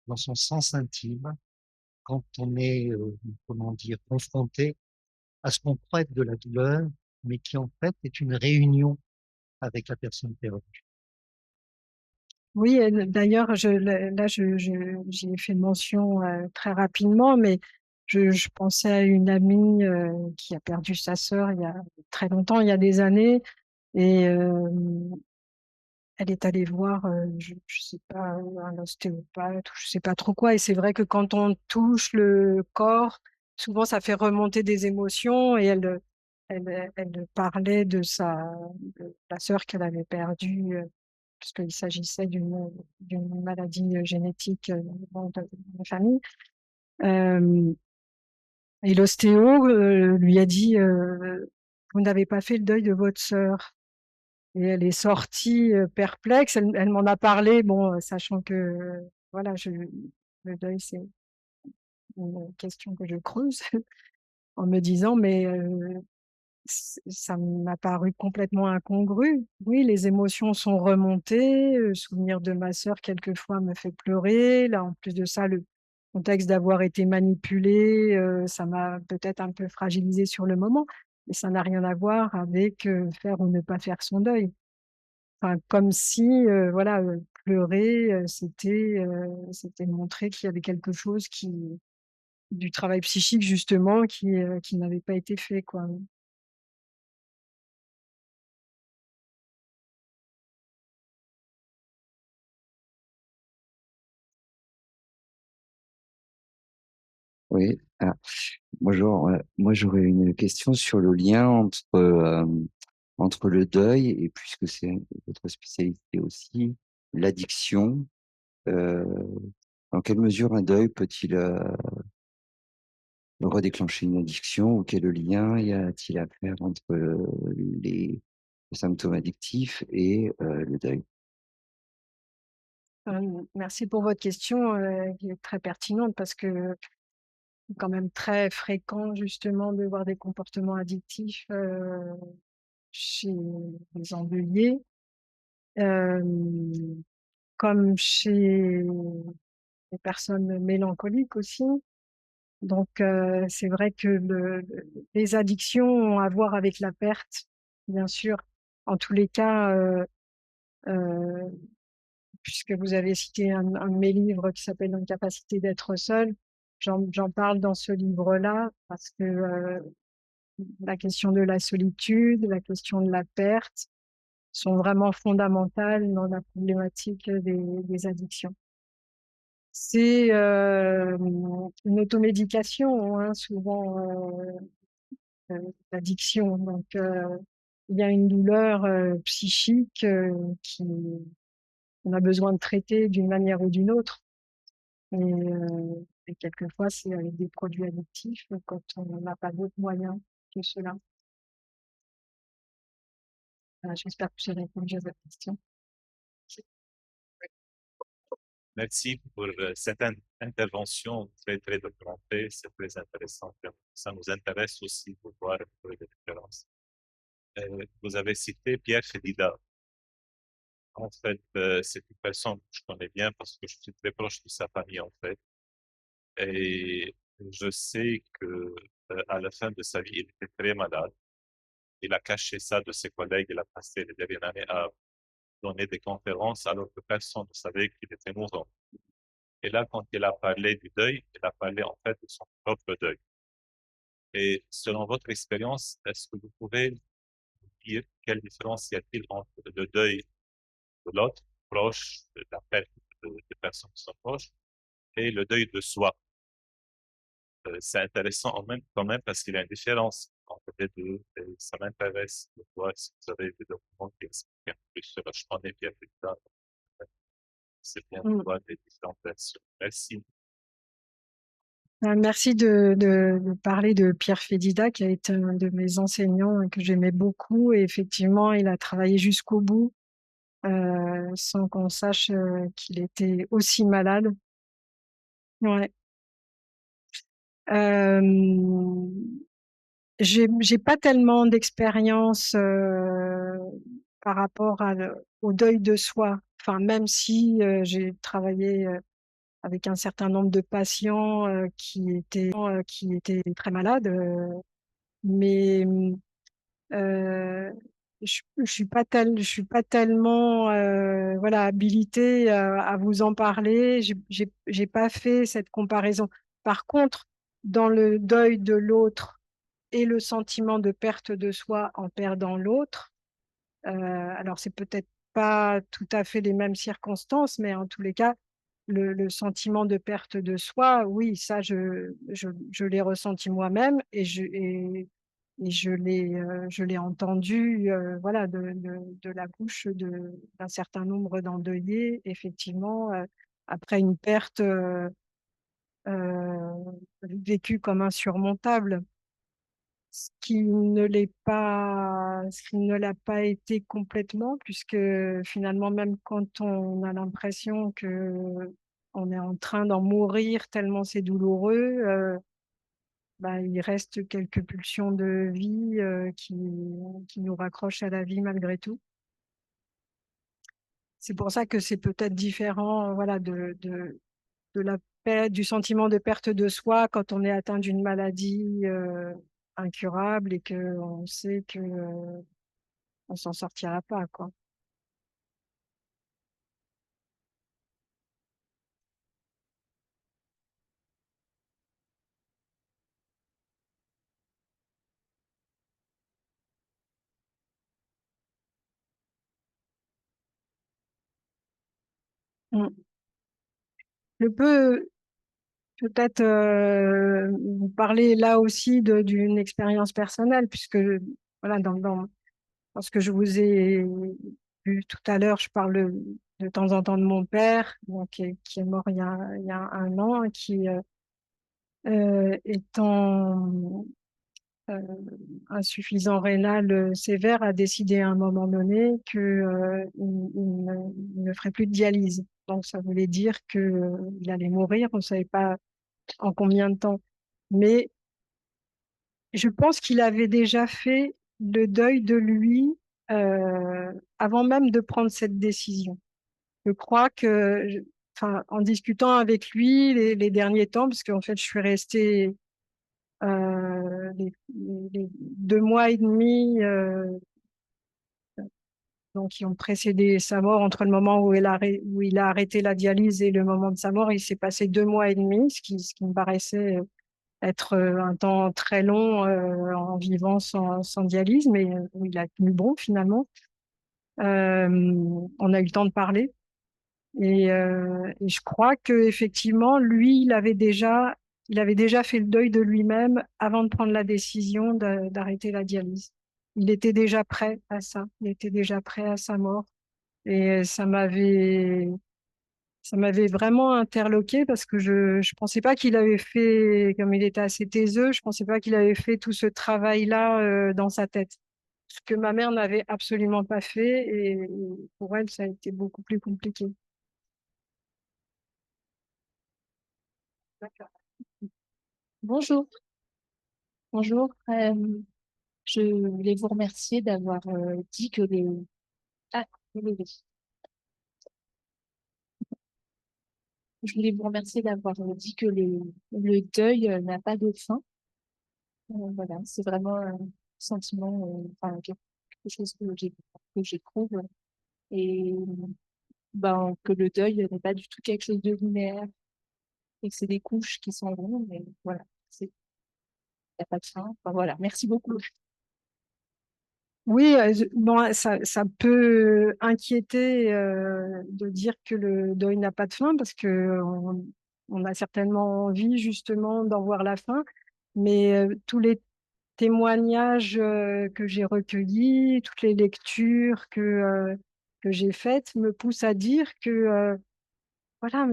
dans son sens intime quand on est, comment dire, confronté à ce qu'on croit être de la douleur, mais qui en fait est une réunion avec la personne perdue. Oui, d'ailleurs, j'y ai fait mention très rapidement, mais je pensais à une amie qui a perdu sa sœur il y a très longtemps, il y a des années, et elle est allée voir, je sais pas, un ostéopathe, ou je sais pas trop quoi. Et c'est vrai que quand on touche le corps, souvent ça fait remonter des émotions. Et elle parlait de la sœur qu'elle avait perdue, puisqu'il s'agissait d'une maladie génétique dans la famille. Euh, et l'ostéo lui a dit, vous n'avez pas fait le deuil de votre sœur. Et elle est sortie perplexe. Elle m'en a parlé, bon, sachant que voilà, le deuil, c'est une question que je creuse en me disant, mais ça m'a paru complètement incongru. Oui, les émotions sont remontées. Le souvenir de ma sœur, quelquefois, me fait pleurer. Là, en plus de ça, le contexte d'avoir été manipulée, ça m'a peut-être un peu fragilisée sur le moment. Mais ça n'a rien à voir avec faire ou ne pas faire son deuil. Enfin, comme si, voilà, pleurer, c'était montrer qu'il y avait quelque chose du travail psychique justement qui n'avait pas été fait, quoi. Oui, bonjour. Moi, j'aurais une question sur le lien entre le deuil et, puisque c'est votre spécialité aussi, l'addiction. Euh, Dans quelle mesure un deuil peut-il redéclencher une addiction, ou quel lien y a-t-il à faire entre les symptômes addictifs et le deuil? Merci pour votre question, qui est très pertinente parce que c'est quand même très fréquent justement de voir des comportements addictifs chez les endeuillés. Comme chez des personnes mélancoliques aussi. Donc, c'est vrai que les addictions ont à voir avec la perte, bien sûr. En tous les cas, puisque vous avez cité un de mes livres qui s'appelle L'incapacité d'être seul, j'en parle dans ce livre-là parce que la question de la solitude, la question de la perte sont vraiment fondamentales dans la problématique des addictions. C'est une automédication, hein, souvent, l'addiction. Donc, il y a une douleur psychique qu'on a besoin de traiter d'une manière ou d'une autre. Et quelquefois, c'est avec des produits addictifs quand on n'a pas d'autres moyens que cela. J'espère que j'ai répondu à votre question. Merci pour cette intervention très, très documentée. C'est très intéressant. Ça nous intéresse aussi de voir les différences. Vous avez cité Pierre Fedida. En fait, c'est une personne que je connais bien parce que je suis très proche de sa famille, en fait. Et je sais que à la fin de sa vie, il était très malade. Il a caché ça de ses collègues. Il a passé les dernières années à donner des conférences alors que personne ne savait qu'il était mourant. Et là, quand il a parlé du deuil, il a parlé en fait de son propre deuil. Et selon votre expérience, est-ce que vous pouvez nous dire quelle différence y a-t-il entre le deuil de l'autre, proche, de la perte de personnes qui sont proches, et le deuil de soi? C'est intéressant quand même parce qu'il y a une différence entre les deux. Et ça m'intéresse de voir si vous avez des documents qui expliquent un peu plus cela. Je connais bien plus tard. C'est bien de voir des différentes versions. Merci. Merci de parler de Pierre Fedida, qui a été un de mes enseignants et que j'aimais beaucoup. Et effectivement, il a travaillé jusqu'au bout, sans qu'on sache qu'il était aussi malade. Ouais. J'ai pas tellement d'expérience par rapport au deuil de soi. Enfin, même si j'ai travaillé avec un certain nombre de patients qui étaient très malades, mais je suis pas tellement voilà habilitée à vous en parler. J'ai pas fait cette comparaison. Par contre, dans le deuil de l'autre et le sentiment de perte de soi en perdant l'autre, alors c'est peut-être pas tout à fait les mêmes circonstances, mais en tous les cas, le sentiment de perte de soi, oui, ça, je l'ai ressenti moi-même et je l'ai entendu voilà, de la bouche d'un certain nombre d'endeuillés, effectivement, après une perte vécue comme insurmontable. Ce qui ne l'a pas été complètement, puisque finalement, même quand on a l'impression que on est en train d'en mourir tellement c'est douloureux, il reste quelques pulsions de vie qui nous raccrochent à la vie malgré tout. C'est pour ça que c'est peut-être différent, voilà, de du sentiment de perte de soi quand on est atteint d'une maladie incurable et qu'on sait que on s'en sortira pas, quoi. Je peux peut-être vous parler là aussi d'une expérience personnelle, puisque voilà, dans ce que je vous ai vu tout à l'heure, je parle de temps en temps de mon père, donc, qui est mort il y a 1 an, qui étant insuffisant rénal sévère, a décidé à un moment donné qu'il il ne ferait plus de dialyse. Donc, ça voulait dire qu'il allait mourir. On ne savait pas en combien de temps. Mais je pense qu'il avait déjà fait le deuil de lui avant même de prendre cette décision. Je crois que enfin, en discutant avec lui les derniers temps, parce qu'en fait, je suis restée les 2 mois et demi donc, qui ont précédé sa mort, entre le moment où il a arrêté la dialyse et le moment de sa mort, il s'est passé 2 mois et demi, ce qui me paraissait être un temps très long en vivant sans dialyse, mais où il a tenu bon finalement. On a eu le temps de parler. Et je crois que effectivement, lui, il avait déjà fait le deuil de lui-même avant de prendre la décision d'arrêter la dialyse. Il était déjà prêt à ça. Il était déjà prêt à sa mort. Et ça m'avait vraiment interloqué parce que je pensais pas qu'il avait fait, comme il était assez taiseux, je pensais pas qu'il avait fait tout ce travail-là dans sa tête. Ce que ma mère n'avait absolument pas fait et pour elle, ça a été beaucoup plus compliqué. Bonjour, bonjour. Je voulais vous remercier d'avoir dit que les... Ah, désolée. Je voulais vous remercier d'avoir dit que le deuil n'a pas de fin. Voilà, c'est vraiment un sentiment, enfin, quelque chose que j'éprouve. Et que le deuil n'est pas du tout quelque chose de linéaire et que c'est des couches qui s'en vont. Mais voilà, il n'y a pas de fin. Enfin, voilà, merci beaucoup. Oui, bon, ça peut inquiéter de dire que le deuil n'a pas de fin parce que on a certainement envie justement d'en voir la fin, mais tous les témoignages que j'ai recueillis, toutes les lectures que j'ai faites me poussent à dire que voilà,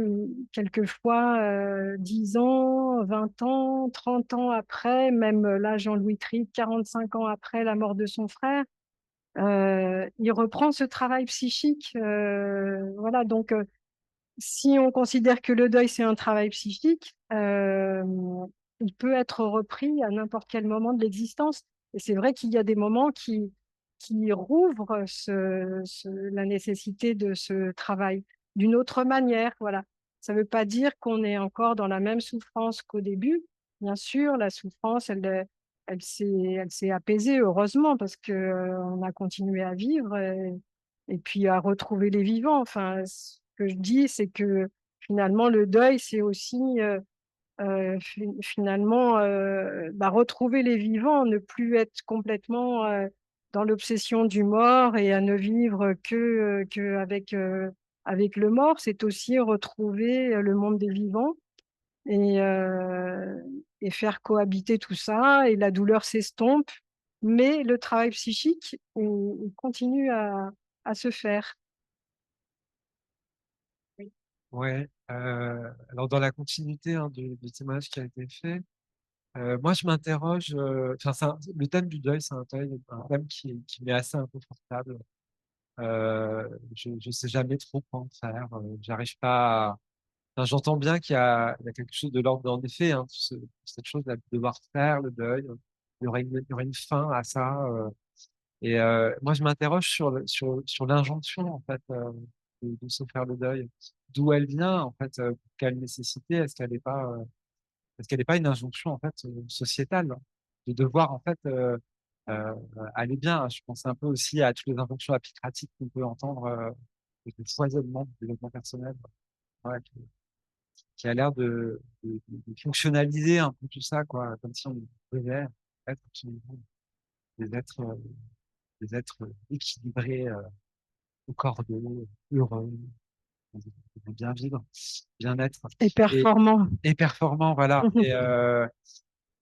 quelquefois 10 ans, 20 ans, 30 ans après, même là Jean-Louis Trippe, 45 ans après la mort de son frère, il reprend ce travail psychique. Voilà, donc si on considère que le deuil, c'est un travail psychique, il peut être repris à n'importe quel moment de l'existence. Et c'est vrai qu'il y a des moments qui rouvrent la nécessité de ce travail d'une autre manière. Voilà. Ça ne veut pas dire qu'on est encore dans la même souffrance qu'au début. Bien sûr, la souffrance, elle s'est apaisée, heureusement, parce que, on a continué à vivre et puis à retrouver les vivants. Enfin, ce que je dis, c'est que finalement, le deuil, c'est aussi finalement retrouver les vivants, ne plus être complètement dans l'obsession du mort et à ne vivre que avec le mort. C'est aussi retrouver le monde des vivants et, euh, et faire cohabiter tout ça. Et la douleur s'estompe, mais le travail psychique, il continue à se faire. Ouais, alors dans la continuité du témoignage qui a été fait, moi je m'interroge, enfin le thème du deuil, c'est un thème qui m'est assez inconfortable. Je sais jamais trop quoi en faire. J'arrive pas. Enfin, j'entends bien il y a quelque chose de l'ordre en effet, hein, cette chose de devoir faire le deuil. Il y aurait une fin à ça. Moi, je m'interroge sur l'injonction, en fait, de se faire le deuil. D'où elle vient, en fait, quelle nécessité, est-ce qu'elle n'est pas une injonction, en fait, sociétale, de devoir, en fait, euh, aller bien. Je pense un peu aussi à toutes les injonctions apicratiques qu'on peut entendre, le foisonnement du développement personnel, voilà, qui a l'air de fonctionnaliser un peu tout ça, quoi, comme si on devait être absolument des êtres, euh, des êtres équilibrés, accordés, heureux, bien vivre, bien être Et et, performant. et performant, voilà.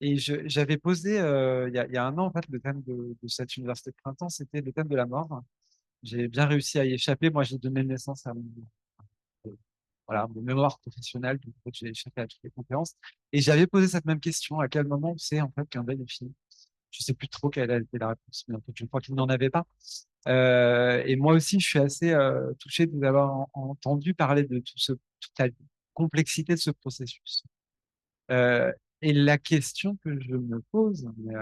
J'avais posé il y a un an en fait le thème de cette université de printemps, c'était le thème de la mort. J'ai bien réussi à y échapper. Moi, j'ai donné naissance à voilà, mon mémoire professionnelle, donc en fait, j'ai échappé à toutes les conférences. Et j'avais posé cette même question, à quel moment on sait en fait qu'un deuil est fini? Je sais plus trop quelle a été la réponse, mais en fait, je crois qu'il n'en avait pas. Et moi aussi, je suis assez touché de vous avoir entendu parler de toute la complexité de ce processus. Euh, et la question que je me pose, mais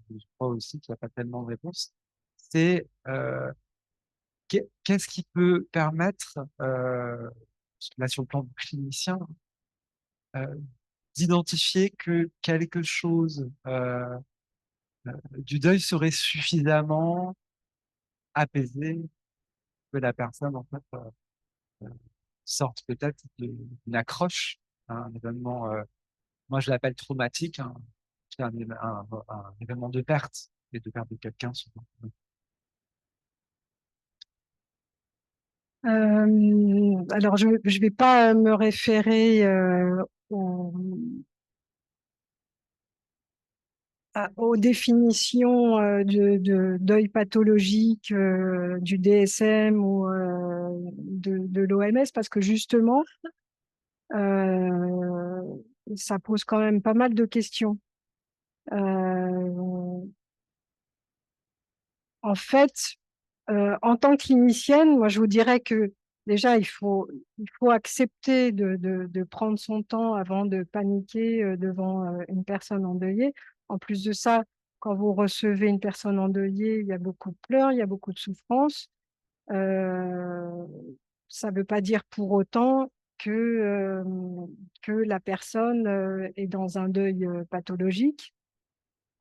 je crois aussi qu'il n'y a pas tellement de réponse, c'est qu'est-ce qui peut permettre là sur le plan clinicien, d'identifier que quelque chose du deuil serait suffisamment apaisé que la personne en fait sorte peut-être d'une accroche à un événement. Moi, je l'appelle traumatique, hein, c'est un événement de perte et de perte de quelqu'un souvent. Alors, je ne vais pas me référer aux définitions de deuil pathologique du DSM ou de l'OMS parce que justement, ça pose quand même pas mal de questions. En fait, en tant que clinicienne, moi, je vous dirais que déjà, il faut accepter de prendre son temps avant de paniquer devant une personne endeuillée. En plus de ça, quand vous recevez une personne endeuillée, il y a beaucoup de pleurs, il y a beaucoup de souffrance. Ça ne veut pas dire pour autant que la personne est dans un deuil pathologique.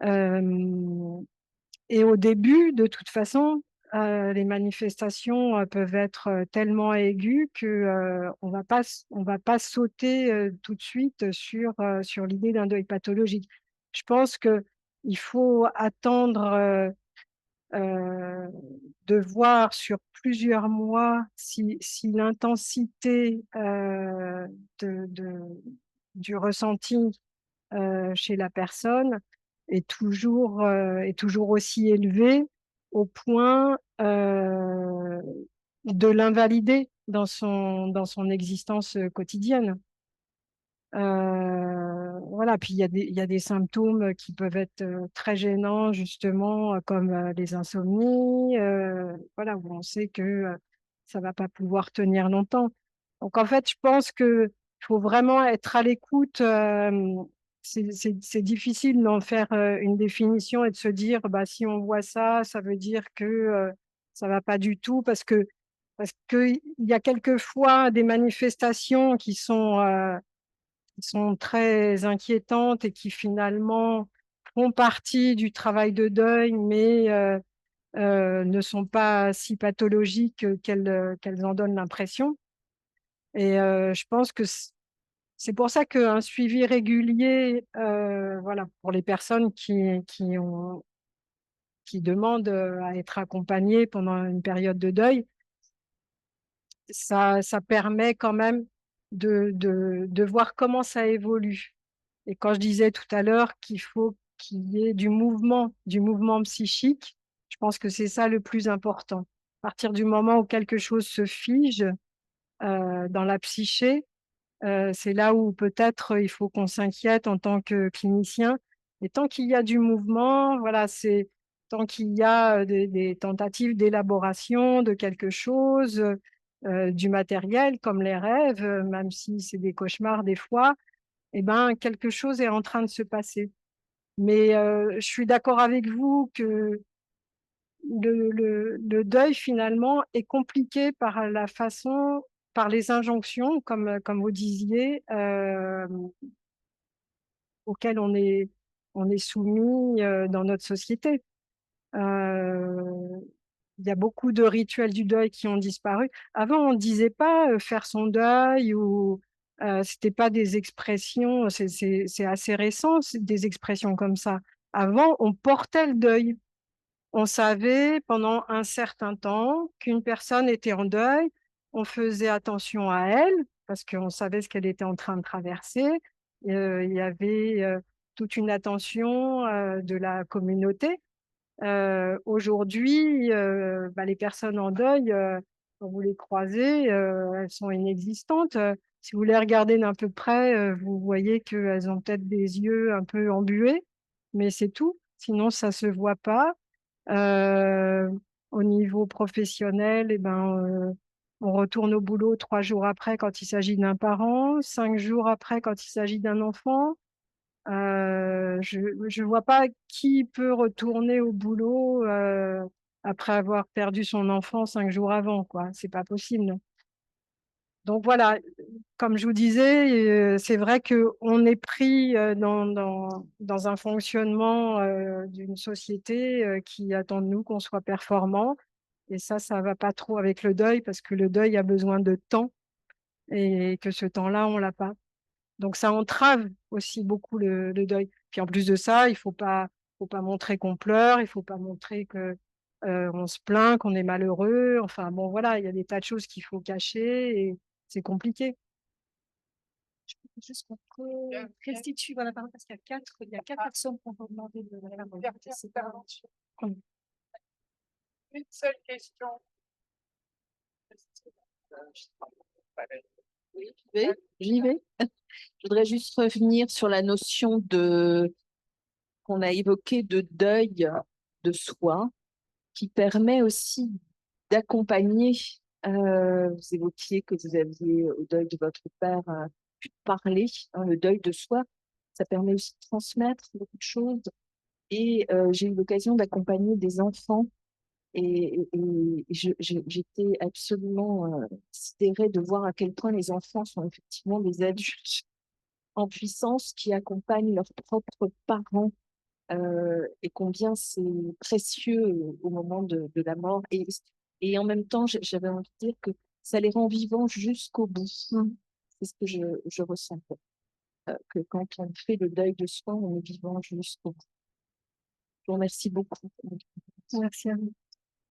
Et au début, de toute façon, les manifestations peuvent être tellement aiguës que on va pas sauter tout de suite sur l'idée d'un deuil pathologique. Je pense que il faut attendre de voir sur plusieurs mois si l'intensité du ressenti chez la personne est toujours aussi élevée au point de l'invalider dans son existence quotidienne. Voilà, puis il y a des symptômes qui peuvent être très gênants, justement, comme les insomnies, voilà, où on sait que ça va pas pouvoir tenir longtemps. Donc, en fait, je pense que faut vraiment être à l'écoute. C'est difficile d'en faire une définition et de se dire, bah, si on voit ça, ça veut dire que ça va pas du tout, parce que il y a quelquefois des manifestations qui sont très inquiétantes et qui finalement font partie du travail de deuil, mais ne sont pas si pathologiques qu'elles en donnent l'impression. Et je pense que c'est pour ça qu'un suivi régulier, voilà, pour les personnes qui demandent à être accompagnées pendant une période de deuil, ça permet quand même de voir comment ça évolue. Et quand je disais tout à l'heure qu'il faut qu'il y ait du mouvement psychique, je pense que c'est ça le plus important. À partir du moment où quelque chose se fige dans la psyché, c'est là où peut-être il faut qu'on s'inquiète en tant que clinicien. Et tant qu'il y a du mouvement, voilà, c'est tant qu'il y a des tentatives d'élaboration de quelque chose, du matériel comme les rêves, même si c'est des cauchemars des fois, eh ben, quelque chose est en train de se passer. Mais je suis d'accord avec vous que le deuil, finalement, est compliqué par la façon, par les injonctions, comme vous disiez, auxquelles on est soumis dans notre société. Il y a beaucoup de rituels du deuil qui ont disparu. Avant, on ne disait pas faire son deuil ou c'était pas des expressions, c'est assez récent, des expressions comme ça. Avant, on portait le deuil. On savait pendant un certain temps qu'une personne était en deuil. On faisait attention à elle parce qu'on savait ce qu'elle était en train de traverser. Il y avait toute une attention de la communauté. Aujourd'hui, bah, les personnes en deuil, quand vous les croisez, elles sont inexistantes. Si vous les regardez d'un peu près, vous voyez qu'elles ont peut-être des yeux un peu embués, mais c'est tout. Sinon, ça se voit pas. Euh, Au niveau professionnel, eh ben, on retourne au boulot 3 jours après quand il s'agit d'un parent, 5 jours après quand il s'agit d'un enfant. Je ne vois pas qui peut retourner au boulot après avoir perdu son enfant 5 jours avant, quoi. C'est pas possible. Donc voilà, comme je vous disais, c'est vrai qu'on est pris dans un fonctionnement d'une société qui attend de nous qu'on soit performant. Et ça va pas trop avec le deuil parce que le deuil a besoin de temps et que ce temps-là, on l'a pas. Donc ça entrave aussi beaucoup le deuil. Puis en plus de ça, faut pas montrer qu'on pleure, il faut pas montrer que on se plaint, qu'on est malheureux. Enfin bon, voilà, il y a des tas de choses qu'il faut cacher et c'est compliqué. Juste qu'on restitue la parole parce qu'il y a quatre personnes qui ont demandé de la parole. C'est pas Une seule question. Oui, j'y vais. Je voudrais juste revenir sur la notion qu'on a évoquée de deuil de soi, qui permet aussi d'accompagner. Vous évoquiez que vous aviez au deuil de votre père pu parler, hein, le deuil de soi. Ça permet aussi de transmettre beaucoup de choses. Et j'ai eu l'occasion d'accompagner des enfants et j'étais absolument sidérée de voir à quel point les enfants sont effectivement des adultes en puissance qui accompagnent leurs propres parents et combien c'est précieux au moment de la mort. Et en même temps, j'avais envie de dire que ça les rend vivants jusqu'au bout. C'est ce que je ressentais. Que quand on fait le deuil de soi, on est vivant jusqu'au bout. Je vous remercie beaucoup. Merci à vous.